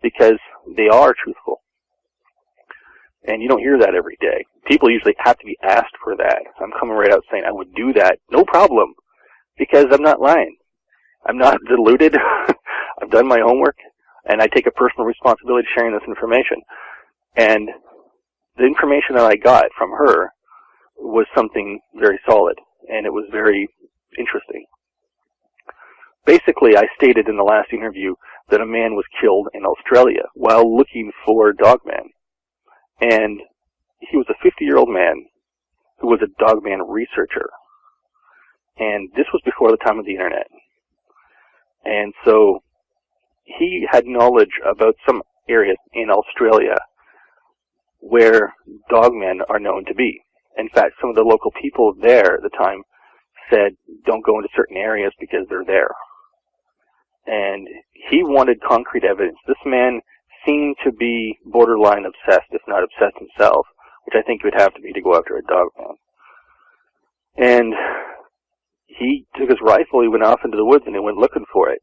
because they are truthful. And you don't hear that every day. People usually have to be asked for that. I'm coming right out saying I would do that, no problem, because I'm not lying. I'm not deluded. I've done my homework, and I take a personal responsibility sharing this information. And the information that I got from her was something very solid, and it was very interesting. Basically, I stated in the last interview that a man was killed in Australia while looking for Dogman. And he was a 50-year-old man who was a Dogman researcher. And this was before the time of the internet. And so he had knowledge about some areas in Australia where Dogmen are known to be. In fact, some of the local people there at the time said, don't go into certain areas because they're there. And he wanted concrete evidence. This man seemed to be borderline obsessed, if not obsessed himself, which I think he would have to be to go after a Dogman. And he took his rifle, he went off into the woods, and he went looking for it.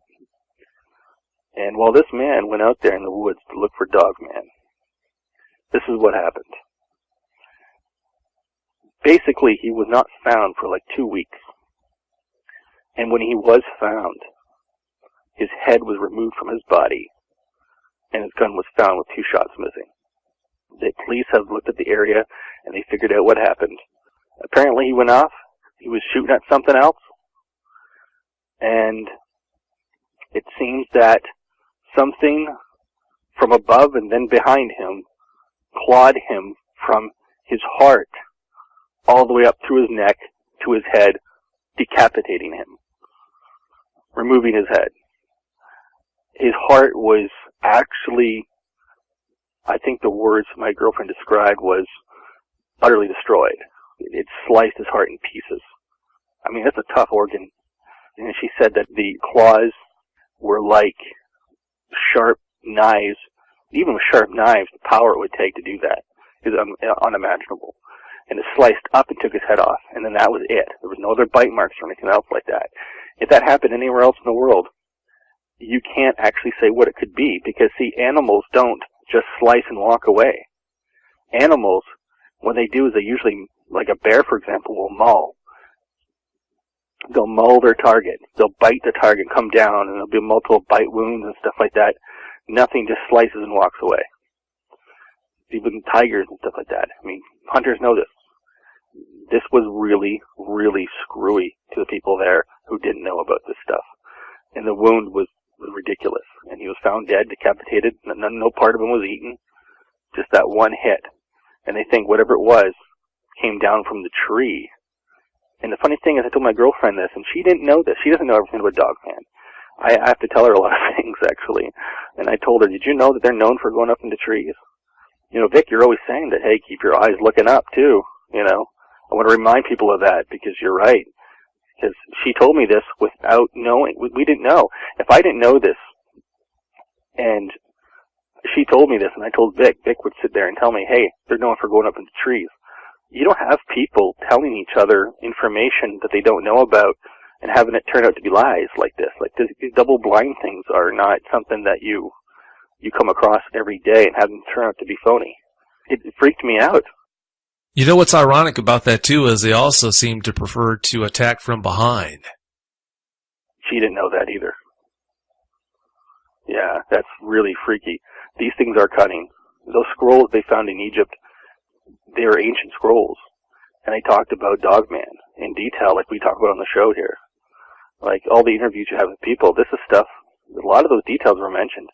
And while this man went out there in the woods to look for Dogman, this is what happened. Basically, he was not found for like 2 weeks. And when he was found, his head was removed from his body, and his gun was found with 2 shots missing. The police have looked at the area, and they figured out what happened. Apparently, he went off. He was shooting at something else, and it seems that something from above and then behind him clawed him from his heart all the way up through his neck to his head, decapitating him, removing his head. His heart was actually, I think the words my girlfriend described was utterly destroyed. It sliced his heart in pieces. I mean, that's a tough organ. And she said that the claws were like sharp knives. Even with sharp knives, the power it would take to do that is unimaginable. And it sliced up and took his head off, and then that was it. There was no other bite marks or anything else like that. If that happened anywhere else in the world, you can't actually say what it could be, because, see, animals don't just slice and walk away. Animals, what they do is they usually, like a bear, for example, will maul. They'll maul their target. They'll bite the target, come down, and there'll be multiple bite wounds and stuff like that. Nothing just slices and walks away. Even tigers and stuff like that. I mean, hunters know this. This was really, really screwy to the people there who didn't know about this stuff. And the wound was ridiculous. And he was found dead, decapitated. No part of him was eaten. Just that one hit. And they think whatever it was came down from the tree. And the funny thing is, I told my girlfriend this, and she didn't know this. She doesn't know everything about Dogman. I have to tell her a lot of things, actually. And I told her, did you know that they're known for going up into trees? You know, Vic, you're always saying that, hey, keep your eyes looking up, too. You know, I want to remind people of that, because you're right. Because she told me this without knowing. We didn't know. If I didn't know this, and she told me this, and I told Vic, Vic would sit there and tell me, hey, they're known for going up into trees. You don't have people telling each other information that they don't know about and having it turn out to be lies like this. Like, these double-blind things are not something that you come across every day and have them turn out to be phony. It freaked me out. You know what's ironic about that, too, is they also seem to prefer to attack from behind. She didn't know that either. Yeah, that's really freaky. These things are cunning. Those scrolls they found in Egypt, they are ancient scrolls. And they talked about Dogman in detail, like we talk about on the show here. Like, all the interviews you have with people, this is stuff, a lot of those details were mentioned.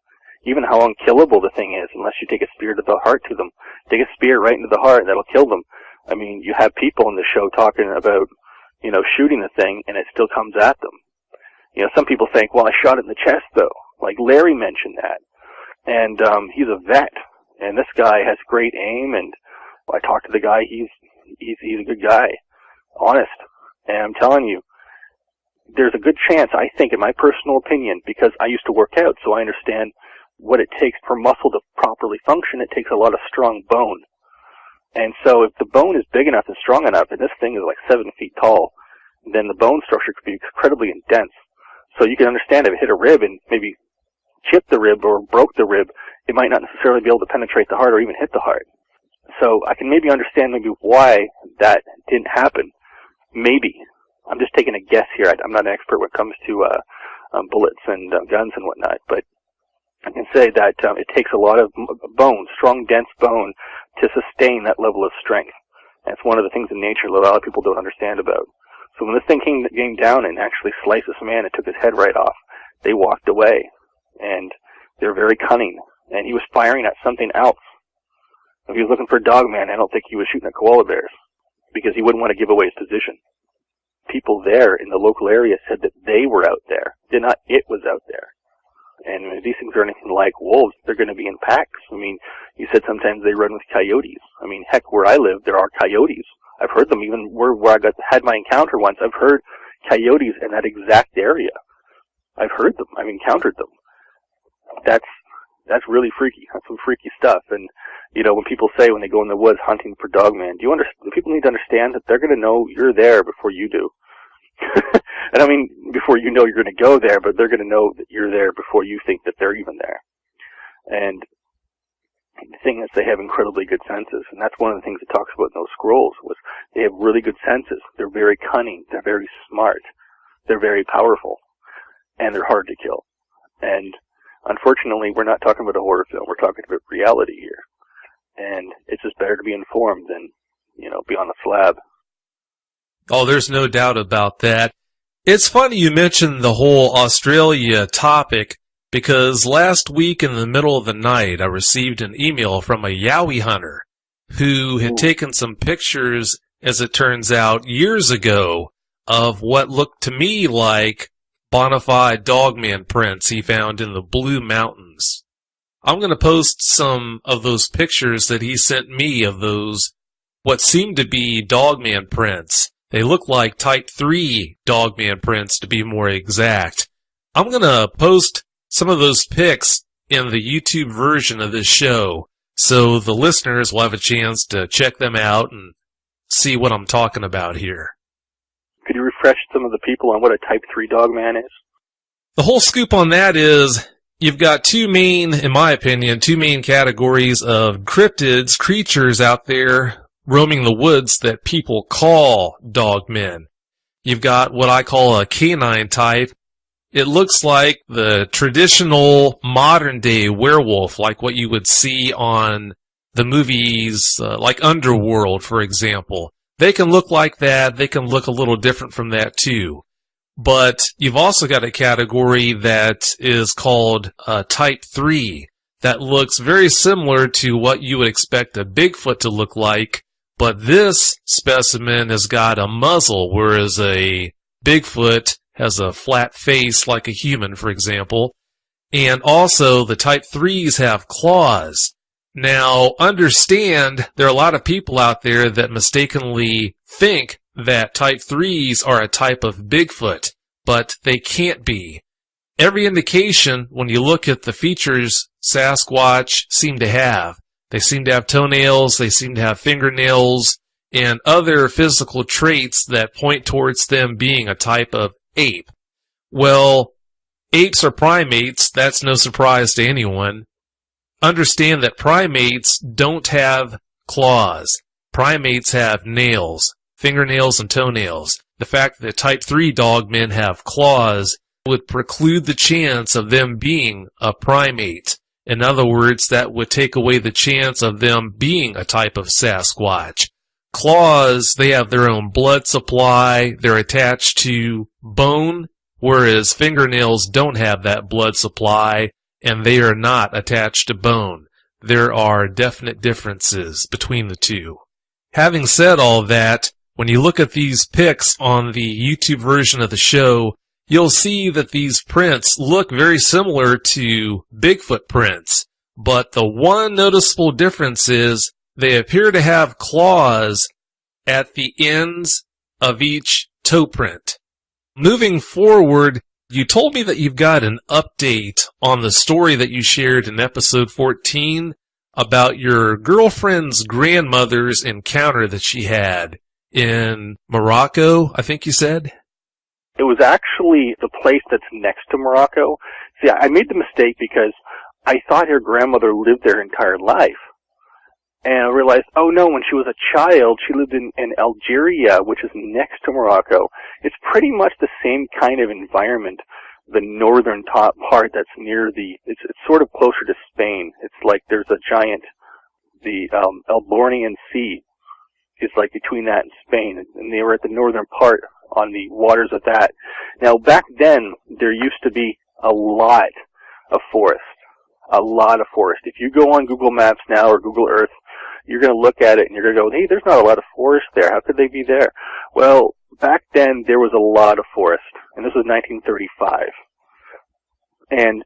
Even how unkillable the thing is, unless you take a spear to the heart to them. Take a spear right into the heart, that'll kill them. I mean, you have people in the show talking about, shooting the thing, and it still comes at them. Some people think, well, I shot it in the chest, though. Like, Larry mentioned that. And he's a vet, and this guy has great aim, and I talked to the guy, he's a good guy. Honest. And I'm telling you, there's a good chance, I think, in my personal opinion, because I used to work out, so I understand what it takes for muscle to properly function. It takes a lot of strong bone. And so if the bone is big enough and strong enough, and this thing is like 7 feet tall, then the bone structure could be incredibly dense. So you can understand if it hit a rib and maybe chipped the rib or broke the rib, it might not necessarily be able to penetrate the heart or even hit the heart. So I can maybe understand why that didn't happen. Maybe. I'm just taking a guess here. I'm not an expert when it comes to bullets and guns and whatnot, but I can say that it takes a lot of bone, strong, dense bone, to sustain that level of strength. That's one of the things in nature that a lot of people don't understand about. So when this thing came down and actually sliced this man and took his head right off, they walked away, and they're very cunning. And he was firing at something else. If he was looking for a Dogman, I don't think he was shooting at koala bears, because he wouldn't want to give away his position. People there in the local area said that they were out there, not it was out there. And if these things are anything like wolves, they're going to be in packs. I mean, you said sometimes they run with coyotes. I mean, heck, where I live, there are coyotes. I've heard them even where I had my encounter once. I've heard coyotes in that exact area. I've heard them. I've encountered them. That's really freaky. That's some freaky stuff. And, when people say when they go in the woods hunting for Dogman, people need to understand that they're going to know you're there before you do. And I mean, before you know you're going to go there, but they're going to know that you're there before you think that they're even there. And the thing is, they have incredibly good senses, and that's one of the things it talks about in those scrolls, was they have really good senses. They're very cunning. They're very smart. They're very powerful. And they're hard to kill. And unfortunately, we're not talking about a horror film. We're talking about reality here. And it's just better to be informed than, be on a slab. Oh, there's no doubt about that. It's funny you mentioned the whole Australia topic, because last week in the middle of the night, I received an email from a Yowie hunter who had taken some pictures, as it turns out, years ago, of what looked to me like bona fide Dogman prints he found in the Blue Mountains. I'm going to post some of those pictures that he sent me of those, what seemed to be Dogman prints. They look like Type 3 Dogman prints, to be more exact. I'm going to post some of those pics in the YouTube version of this show, so the listeners will have a chance to check them out and see what I'm talking about here. Could you refresh some of the people on what a Type 3 Dogman is? The whole scoop on that is, you've got in my opinion, two main categories of cryptids, creatures out there roaming the woods that people call dogmen. You've got what I call a canine type. It looks like the traditional modern-day werewolf, like what you would see on the movies, like Underworld, for example. They can look like that. They can look a little different from that, too. But you've also got a category that is called Type 3 that looks very similar to what you would expect a Bigfoot to look like, but this specimen has got a muzzle, whereas a Bigfoot has a flat face like a human, for example. And also, the Type 3s have claws. Now, understand, there are a lot of people out there that mistakenly think that Type 3s are a type of Bigfoot, but they can't be. Every indication, when you look at the features Sasquatch seem to have, they seem to have toenails, they seem to have fingernails, and other physical traits that point towards them being a type of ape. Well, apes are primates, that's no surprise to anyone. Understand that primates don't have claws. primates have nails, fingernails and toenails. The fact that type 3 dogmen have claws would preclude the chance of them being a primate. In other words, that would take away the chance of them being a type of Sasquatch. Claws, they have their own blood supply, they're attached to bone, whereas fingernails don't have that blood supply, and they are not attached to bone. There are definite differences between the two. Having said all that, when you look at these pics on the YouTube version of the show, you'll see that these prints look very similar to Bigfoot prints, but the one noticeable difference is they appear to have claws at the ends of each toe print. Moving forward, you told me that you've got an update on the story that you shared in episode 14 about your girlfriend's grandmother's encounter that she had in Morocco, I think you said? It was actually the place that's next to Morocco. See, I made the mistake because I thought her grandmother lived their entire life. And I realized, oh no, when she was a child, she lived in Algeria, which is next to Morocco. It's pretty much the same kind of environment, the northern top part that's near it's sort of closer to Spain. It's like there's a giant, the Albornian Sea is like between that and Spain, and they were at the northern part on the waters of that. Now, back then, there used to be a lot of forest. A lot of forest. If you go on Google Maps now or Google Earth, you're going to look at it and you're going to go, hey, there's not a lot of forest there. How could they be there? Well, back then, there was a lot of forest, and this was 1935. And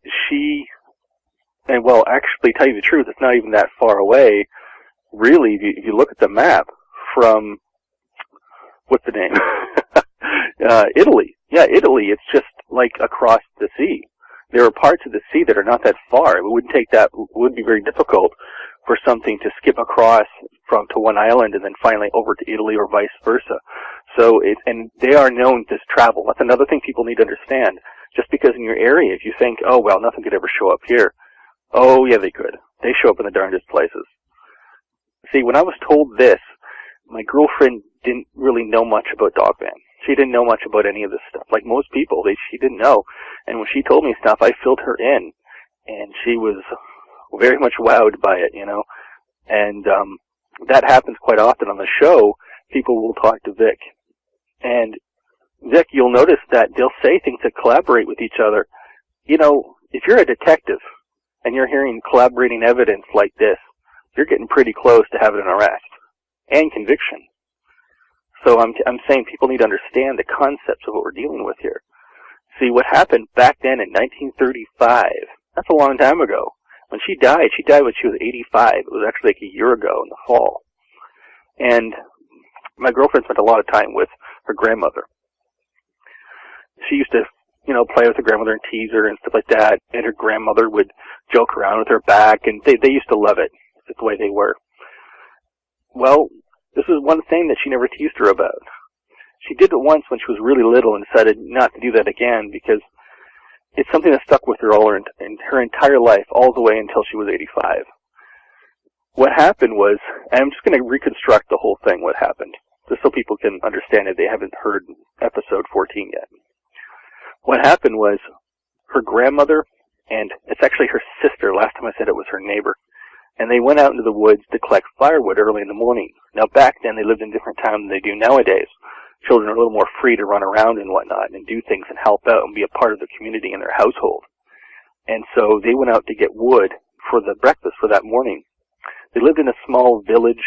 well, actually, tell you the truth, it's not even that far away. Really, if you look at the map from, what's the name? Italy. Yeah, Italy. It's just like across the sea. There are parts of the sea that are not that far. It would be very difficult for something to skip across to one island and then finally over to Italy or vice versa. So and they are known to travel. That's another thing people need to understand. Just because in your area, if you think, oh well, nothing could ever show up here. Oh yeah, they could. They show up in the darndest places. See, when I was told this, my girlfriend didn't really know much about Dogman. She didn't know much about any of this stuff. Like most people, she didn't know. And when she told me stuff, I filled her in. And she was very much wowed by it, you know. And that happens quite often on the show. People will talk to Vic. And Vic, you'll notice that they'll say things that collaborate with each other. You know, if you're a detective and you're hearing collaborating evidence like this, you're getting pretty close to having an arrest and conviction. So I'm saying people need to understand the concepts of what we're dealing with here. See, what happened back then in 1935, that's a long time ago. When she died when she was 85. It was actually like a year ago in the fall. And my girlfriend spent a lot of time with her grandmother. She used to, you know, play with her grandmother and tease her and stuff like that. And her grandmother would joke around with her back, and they used to love it. It's the way they were. Well, this is one thing that she never teased her about. She did it once when she was really little and decided not to do that again because it's something that stuck with her her entire life, all the way until she was 85. What happened was, and I'm just going to reconstruct the whole thing, what happened, just so people can understand it. They haven't heard episode 14 yet. What happened was her grandmother, and it's actually her sister, last time I said it was her neighbor, and they went out into the woods to collect firewood early in the morning. Now, back then, they lived in a different time than they do nowadays. Children are a little more free to run around and whatnot and do things and help out and be a part of the community in their household. And so they went out to get wood for the breakfast for that morning. They lived in a small village,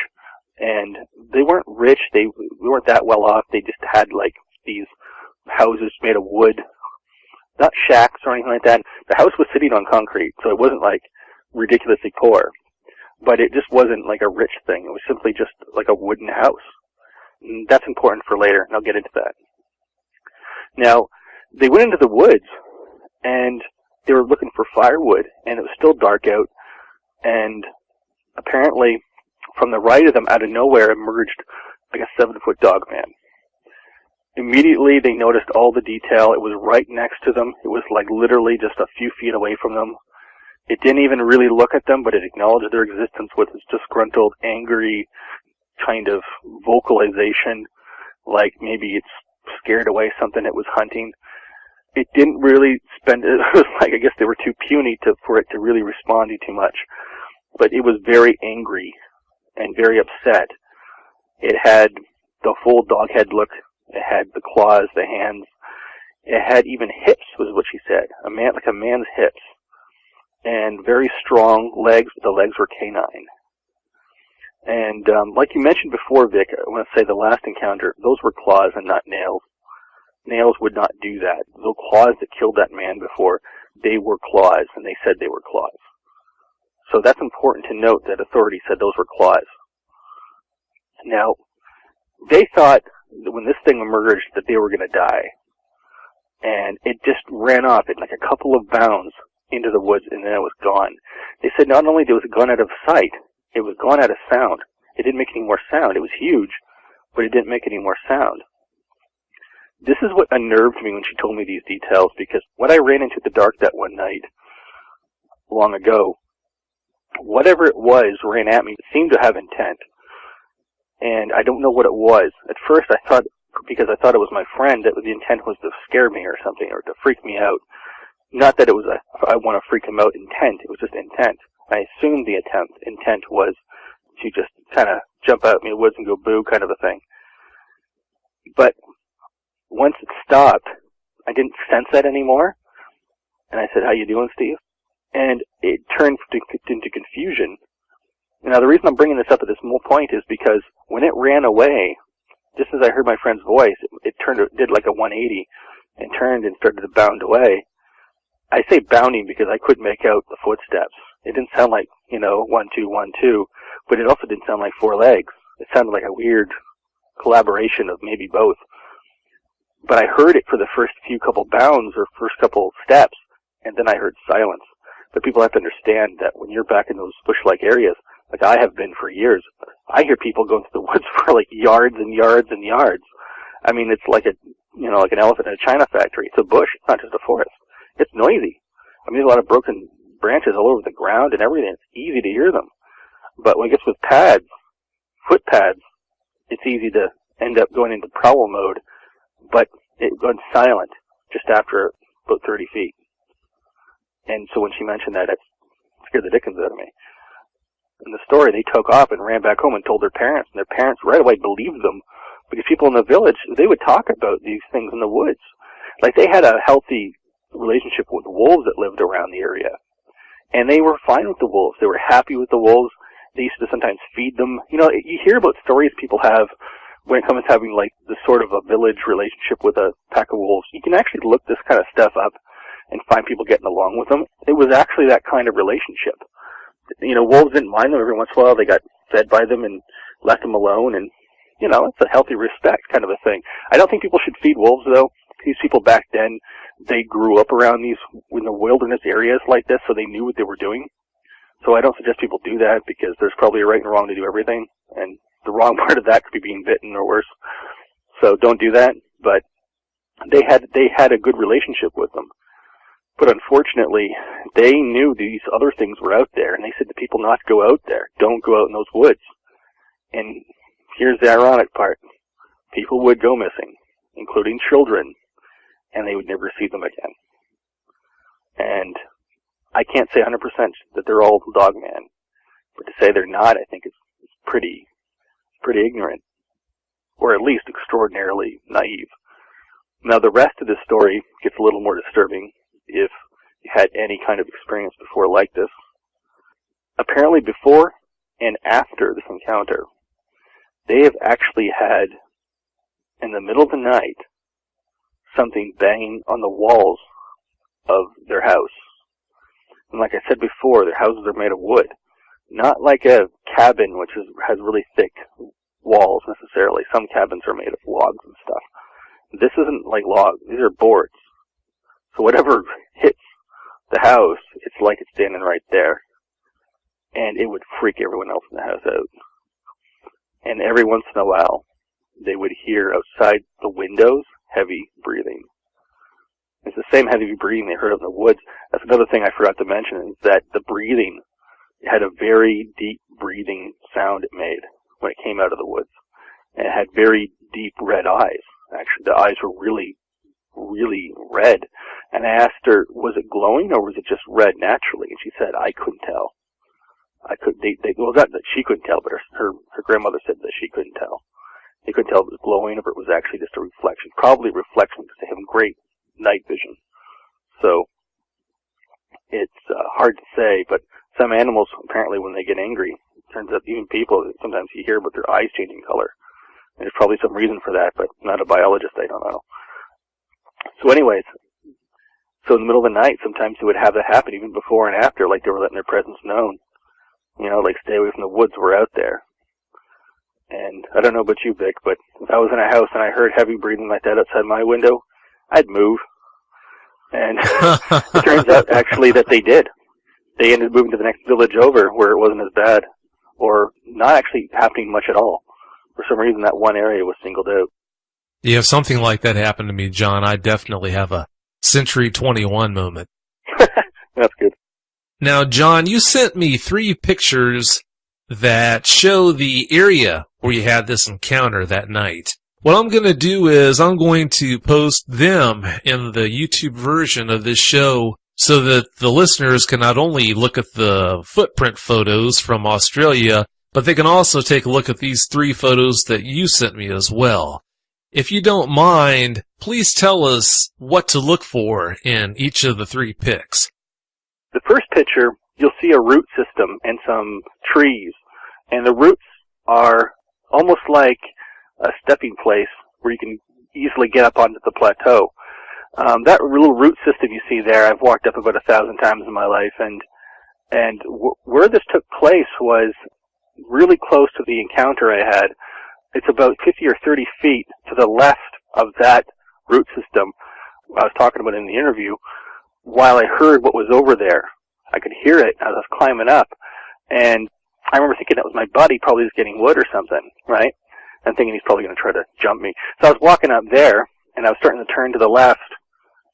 and they weren't rich. They weren't that well off. They just had, like, these houses made of wood, not shacks or anything like that. The house was sitting on concrete, so it wasn't, like, ridiculously poor. But it just wasn't, like, a rich thing. It was simply just, like, a wooden house. And that's important for later, and I'll get into that. Now, they went into the woods, and they were looking for firewood, and it was still dark out, and apparently, from the right of them, out of nowhere, emerged like a 7-foot dog man. Immediately, they noticed all the detail. It was right next to them. It was like literally just a few feet away from them. It didn't even really look at them, but it acknowledged their existence with its disgruntled, angry, kind of vocalization, like maybe it's scared away something it was hunting. It didn't really spend, it was like, I guess they were too puny for it to really respond to too much. But it was very angry and very upset. It had the full dog head look. It had the claws, the hands. It had even hips, was what she said. Like a man's hips. And very strong legs, but the legs were canine. And like you mentioned before, Vic, I want to say the last encounter, those were claws and not nails. Nails would not do that. The claws that killed that man before, they were claws, and they said they were claws. So that's important to note that authorities said those were claws. Now, they thought that when this thing emerged that they were going to die. And it just ran off at like a couple of bounds into the woods, and then it was gone. They said not only was it gone out of sight, it was gone out of sound. It didn't make any more sound. It was huge, but it didn't make any more sound. This is what unnerved me when she told me these details, because what I ran into at the dark that one night, long ago, whatever it was ran at me. It seemed to have intent. And I don't know what it was. At first I thought, because I thought it was my friend, that the intent was to scare me or something, or to freak me out. Not that it was I want to freak him out intent, it was just intent. I assumed the intent was to just kind of jump out in the woods and go boo kind of a thing. But once it stopped, I didn't sense that anymore. And I said, "How you doing, Steve?" And it turned into confusion. Now, the reason I'm bringing this up at this point is because when it ran away, just as I heard my friend's voice, it did like a 180 and turned and started to bound away. I say bounding because I couldn't make out the footsteps. It didn't sound like, 1, 2, 1, 2, but it also didn't sound like 4 legs. It sounded like a weird collaboration of maybe both. But I heard it for the first couple bounds or first couple steps, and then I heard silence. But people have to understand that when you're back in those bush-like areas, like I have been for years, I hear people going to the woods for like yards and yards and yards. I mean, it's like like an elephant in a china factory. It's a bush. It's not just a forest. It's noisy. I mean, there's a lot of broken branches all over the ground and everything. It's easy to hear them. But when it gets with pads, foot pads, it's easy to end up going into prowl mode. But it went silent just after about 30 feet. And so when she mentioned that, it scared the dickens out of me. In the story, they took off and ran back home and told their parents, and their parents right away believed them, because people in the village, they would talk about these things in the woods. Like, they had a healthy relationship with wolves that lived around the area, and they were fine with the wolves. They were happy with the wolves. They used to sometimes feed them. You hear about stories people have when it comes to having, like, the sort of a village relationship with a pack of wolves. You can actually look this kind of stuff up and find people getting along with them. It was actually that kind of relationship. Wolves didn't mind them every once in a while. They got fed by them and left them alone, and, it's a healthy respect kind of a thing. I don't think people should feed wolves, though. These people back then, they grew up around in the wilderness areas like this, so they knew what they were doing. So I don't suggest people do that, because there's probably a right and wrong to do everything, and the wrong part of that could be being bitten or worse. So don't do that, but they had a good relationship with them. But unfortunately, they knew these other things were out there, and they said to people not to go out there. Don't go out in those woods. And here's the ironic part. People would go missing, including children, and they would never see them again. And I can't say 100% that they're all dogman, but to say they're not, I think it's pretty ignorant, or at least extraordinarily naive. Now, the rest of this story gets a little more disturbing if you had any kind of experience before like this. Apparently, before and after this encounter, they have actually had, in the middle of the night, something banging on the walls of their house. And like I said before, their houses are made of wood. Not like a cabin, which has really thick walls necessarily. Some cabins are made of logs and stuff. This isn't like logs. These are boards. So whatever hits the house, it's like it's standing right there. And it would freak everyone else in the house out. And every once in a while, they would hear outside the windows heavy breathing. It's the same heavy breathing they heard in the woods. That's another thing I forgot to mention, is that the breathing had a very deep breathing sound it made when it came came out of the woods. And it had very deep red eyes. Actually, the eyes were really, really red. And I asked her, was it glowing or was it just red naturally? And she said, I couldn't tell. Well, not that she couldn't tell, but her grandmother said that she couldn't tell. They couldn't tell if it was glowing or if it was actually just a reflection. Probably a reflection because they have great night vision. So it's hard to say, but some animals, apparently when they get angry, it turns out even people, sometimes you hear about their eyes changing color. There's probably some reason for that, but I'm not a biologist, I don't know. So anyways, so in the middle of the night, sometimes they would have that happen even before and after, like they were letting their presence known. You know, like stay away from the woods, we're out there. And I don't know about you, Vic, but if I was in a house and I heard heavy breathing like that outside my window, I'd move. And it turns out actually that they did. They ended up moving to the next village over where it wasn't as bad, or not actually happening much at all. For some reason, that one area was singled out. Yeah, if something like that happened to me, John, I'd definitely have a Century 21 moment. That's good. Now, John, you sent me 3 pictures that show the area where you had this encounter that night. What I'm going to do is I'm going to post them in the YouTube version of this show so that the listeners can not only look at the footprint photos from Australia, but they can also take a look at these 3 photos that you sent me as well. If you don't mind, please tell us what to look for in each of the 3 pics. The first picture, you'll see a root system and some trees. And the roots are almost like a stepping place where you can easily get up onto the plateau. That little root system you see there, I've walked up about 1,000 times in my life, and where this took place was really close to the encounter I had. It's about 50 or 30 feet to the left of that root system I was talking about in the interview. While I heard what was over there, I could hear it as I was climbing up, and I remember thinking that was my buddy, probably was getting wood or something, right? And thinking he's probably going to try to jump me. So I was walking up there, and I was starting to turn to the left,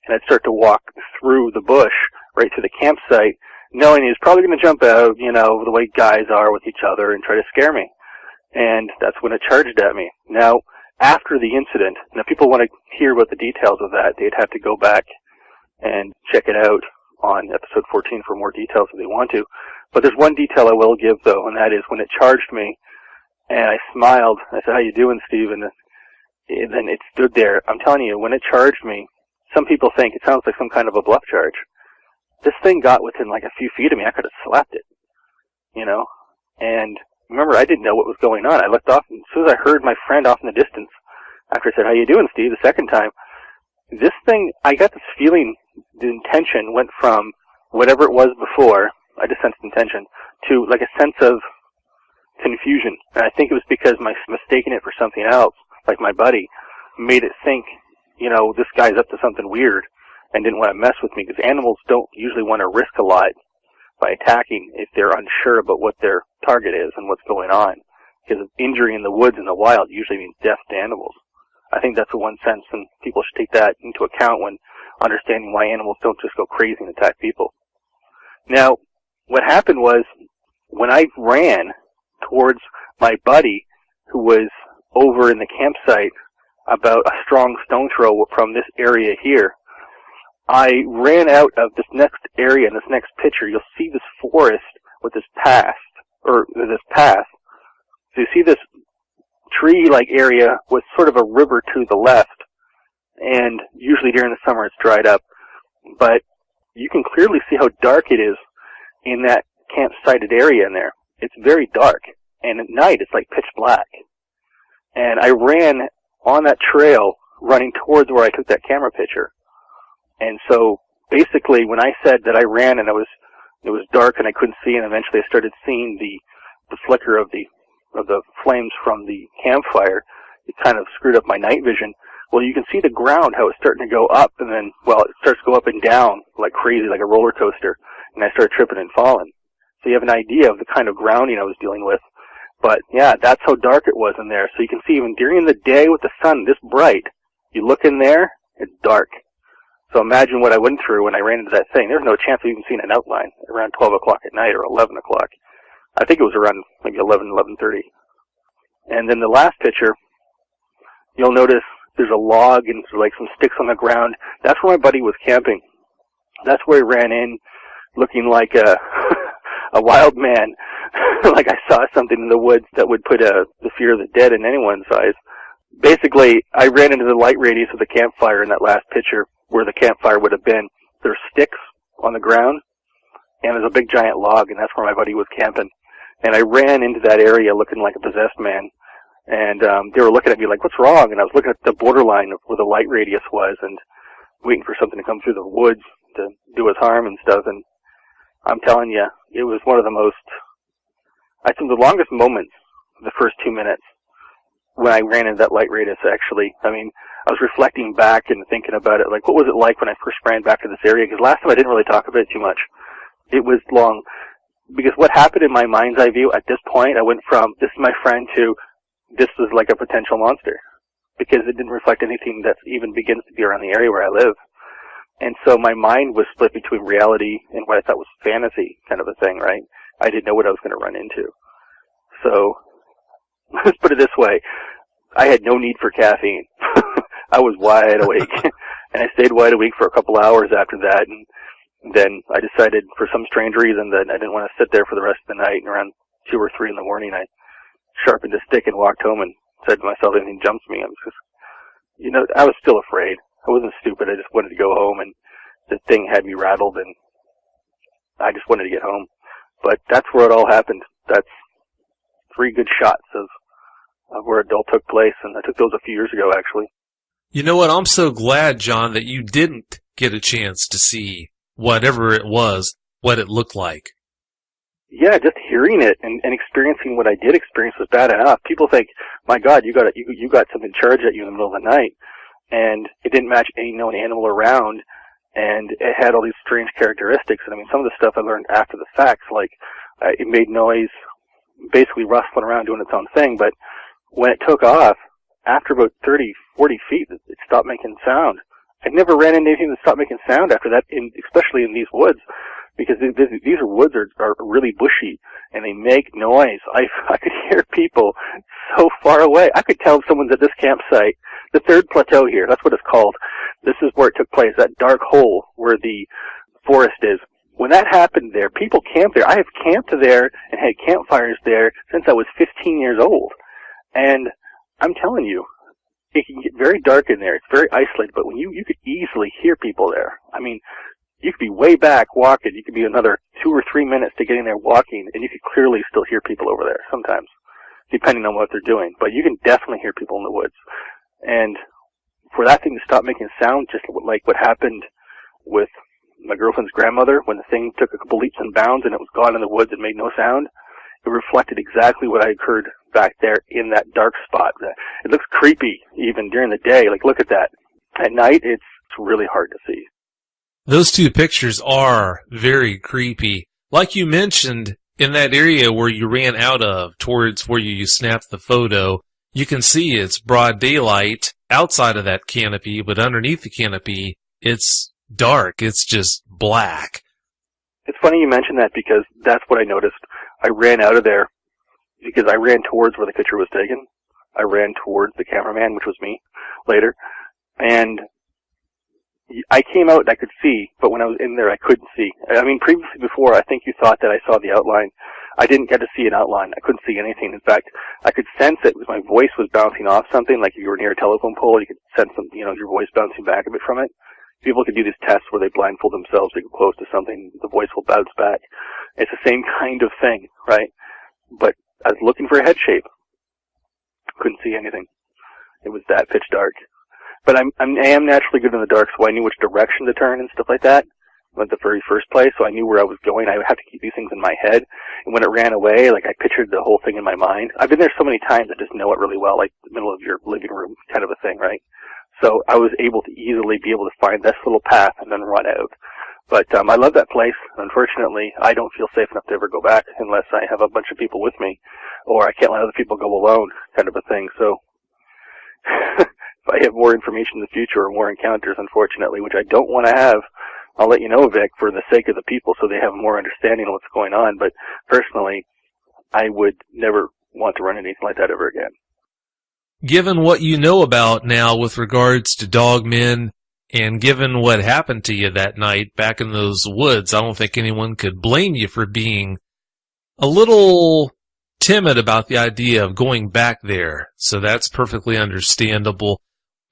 and I'd start to walk through the bush right to the campsite, knowing he was probably going to jump out, you know, the way guys are with each other and try to scare me. And that's when it charged at me. Now, after the incident, and if people want to hear about the details of that, they'd have to go back and check it out on episode 14 for more details if they want to. But there's one detail I will give, though, and that is when it charged me, and I smiled. I said, "How you doing, Steve?" And then it stood there. I'm telling you, when it charged me, some people think it sounds like some kind of a bluff charge. This thing got within like a few feet of me. I could have slapped it, you know. And remember, I didn't know what was going on. I looked off, and as soon as I heard my friend off in the distance, after I said, "How you doing, Steve?" the second time, this thing, I got this feeling, the intention went from whatever it was before, I just sensed intention, to like a sense of confusion. And I think it was because my mistaking it for something else, like my buddy, made it think, you know, this guy's up to something weird and didn't want to mess with me, because animals don't usually want to risk a lot by attacking if they're unsure about what their target is and what's going on. Because injury in the woods in the wild usually means death to animals. I think that's the one sense, and people should take that into account when understanding why animals don't just go crazy and attack people. Now, what happened was, when I ran towards my buddy, who was over in the campsite about a strong stone throw from this area here, I ran out of this next area in this next picture. You'll see this forest with this path. So you see this tree-like area with sort of a river to the left, and usually during the summer it's dried up, but you can clearly see how dark it is in that campsited area in there. It's very dark, and at night it's like pitch black. And I ran on that trail running towards where I took that camera picture. And so basically when I said that I ran and it was dark and I couldn't see, and eventually I started seeing the flicker of the flames from the campfire, it kind of screwed up my night vision. Well, you can see the ground, how it's starting to go up, and then, well, it starts to go up and down like crazy, like a roller coaster, and I started tripping and falling. So you have an idea of the kind of grounding I was dealing with. But yeah, that's how dark it was in there. So you can see even during the day with the sun this bright, you look in there, it's dark. So imagine what I went through when I ran into that thing. There's no chance of even seeing an outline around 12 o'clock at night or 11 o'clock. I think it was around maybe 11:30. And then the last picture, you'll notice there's a log and like some sticks on the ground. That's where my buddy was camping. That's where he ran in looking like a a wild man, like I saw something in the woods that would put the fear of the dead in anyone's eyes. Basically, I ran into the light radius of the campfire in that last picture where the campfire would have been. There's sticks on the ground, and there's a big giant log, and that's where my buddy was camping. And I ran into that area looking like a possessed man, and they were looking at me like, what's wrong? And I was looking at the borderline of where the light radius was and waiting for something to come through the woods to do us harm and stuff. And I'm telling you, it was one of the most, I think the longest moments, the first 2 minutes, when I ran into that light radius, actually. I mean, I was reflecting back and thinking about it, like, what was it like when I first ran back to this area? Because last time I didn't really talk about it too much. It was long. Because what happened in my mind's eye view at this point, I went from, this is my friend, to, this was like a potential monster. Because it didn't reflect anything that even begins to be around the area where I live. And so my mind was split between reality and what I thought was fantasy kind of a thing, right? I didn't know what I was going to run into. So, let's put it this way. I had no need for caffeine. I was wide awake. And I stayed wide awake for a couple hours after that. And then I decided, for some strange reason, that I didn't want to sit there for the rest of the night. And around 2 or 3 in the morning, I sharpened a stick and walked home and said to myself, anything jumps me. I'm just, you know, I was still afraid. I wasn't stupid. I just wanted to go home, and the thing had me rattled, and I just wanted to get home. But that's where it all happened. That's 3 good shots of where it all took place, and I took those a few years ago, actually. You know what? I'm so glad, John, that you didn't get a chance to see whatever it was, what it looked like. Yeah, just hearing it and experiencing what I did experience was bad enough. People think, my God, you got something charged at you in the middle of the night, and it didn't match any known animal around, and it had all these strange characteristics. And I mean, some of the stuff I learned after the facts, like it made noise, basically rustling around doing its own thing, but when it took off, after about 30, 40 feet, it stopped making sound. I never ran into anything that stopped making sound after that, especially in these woods, because these woods are really bushy, and they make noise. I could hear people so far away. I could tell if someone's at this campsite, the third plateau here, that's what it's called. This is where it took place, that dark hole where the forest is. When that happened there, people camped there. I have camped there and had campfires there since I was 15 years old. And I'm telling you, it can get very dark in there. It's very isolated, but when you could easily hear people there. I mean, you could be way back walking. You could be another 2 or 3 minutes to getting there walking, and you could clearly still hear people over there sometimes, depending on what they're doing. But you can definitely hear people in the woods. And for that thing to stop making sound, just like what happened with my girlfriend's grandmother, when the thing took a couple leaps and bounds and it was gone in the woods and made no sound, it reflected exactly what I had heard back there in that dark spot. It looks creepy even during the day. Like, look at that. At night, it's really hard to see. Those 2 pictures are very creepy. Like you mentioned, in that area where you ran out of, towards where you snapped the photo, you can see it's broad daylight outside of that canopy, but underneath the canopy, it's dark. It's just black. It's funny you mention that, because that's what I noticed. I ran out of there because I ran towards where the picture was taken. I ran towards the cameraman, which was me, later. And I came out and I could see, but when I was in there, I couldn't see. I mean, previously before, I think you thought that I saw the outline. I didn't get to see an outline. I couldn't see anything. In fact, I could sense it because my voice was bouncing off something. Like if you were near a telephone pole, you could sense some, your voice bouncing back a bit from it. People can do these tests where they blindfold themselves, they go close to something, the voice will bounce back. It's the same kind of thing, right? But I was looking for a head shape. Couldn't see anything. It was that pitch dark. But I am naturally good in the dark, so I knew which direction to turn and stuff like that at the very first place, so I knew where I was going. I would have to keep these things in my head. And when it ran away, like, I pictured the whole thing in my mind. I've been there so many times, I just know it really well, like the middle of your living room kind of a thing, right? So I was able to easily be able to find this little path and then run out. But I love that place. Unfortunately, I don't feel safe enough to ever go back unless I have a bunch of people with me, or I can't let other people go alone, kind of a thing. So if I have more information in the future or more encounters, unfortunately, which I don't want to have, I'll let you know, Vic, for the sake of the people, so they have more understanding of what's going on. But personally, I would never want to run into anything like that ever again. Given what you know about now with regards to dogmen, and given what happened to you that night back in those woods, I don't think anyone could blame you for being a little timid about the idea of going back there. So that's perfectly understandable.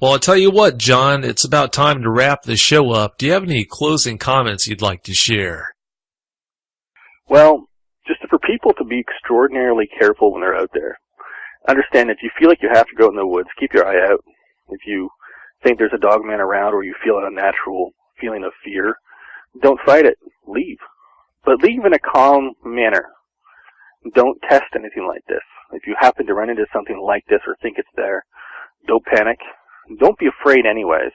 Well, I'll tell you what, John, it's about time to wrap the show up. Do you have any closing comments you'd like to share? Well, just for people to be extraordinarily careful when they're out there. Understand that if you feel like you have to go in the woods, keep your eye out. If you think there's a dogman around or you feel an unnatural feeling of fear, don't fight it. Leave. But leave in a calm manner. Don't test anything like this. If you happen to run into something like this or think it's there, don't panic. Don't be afraid anyways.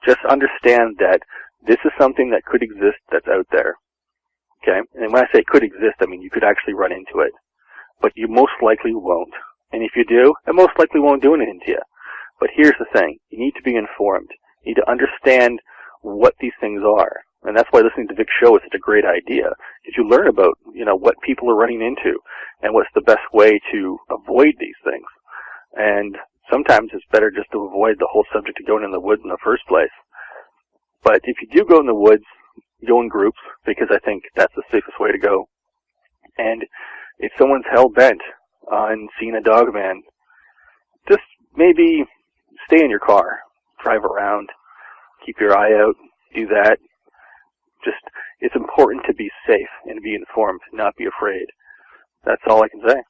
Just understand that this is something that could exist that's out there. Okay? And when I say could exist, I mean you could actually run into it. But you most likely won't. And if you do, it most likely won't do anything to you. But here's the thing. You need to be informed. You need to understand what these things are. And that's why listening to Vic's show is such a great idea. Because you learn about, what people are running into and what's the best way to avoid these things. And sometimes it's better just to avoid the whole subject of going in the woods in the first place. But if you do go in the woods, go in groups, because I think that's the safest way to go. And if someone's hell-bent on seeing a dogman, just maybe stay in your car, drive around, keep your eye out, do that. Just, it's important to be safe and be informed, not be afraid. That's all I can say.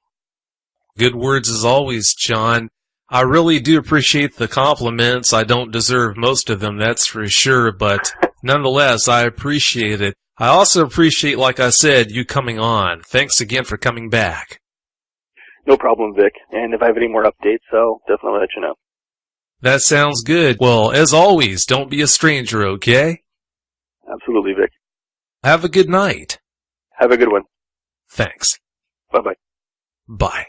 Good words as always, John. I really do appreciate the compliments. I don't deserve most of them, that's for sure, but nonetheless, I appreciate it. I also appreciate, like I said, you coming on. Thanks again for coming back. No problem, Vic. And if I have any more updates, I'll definitely let you know. That sounds good. Well, as always, don't be a stranger, okay? Absolutely, Vic. Have a good night. Have a good one. Thanks. Bye-bye. Bye.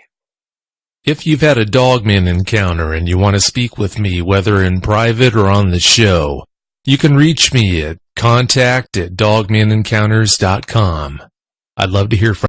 If you've had a dogman encounter and you want to speak with me, whether in private or on the show, you can reach me at contact@dogmanencounters.com. I'd love to hear from you.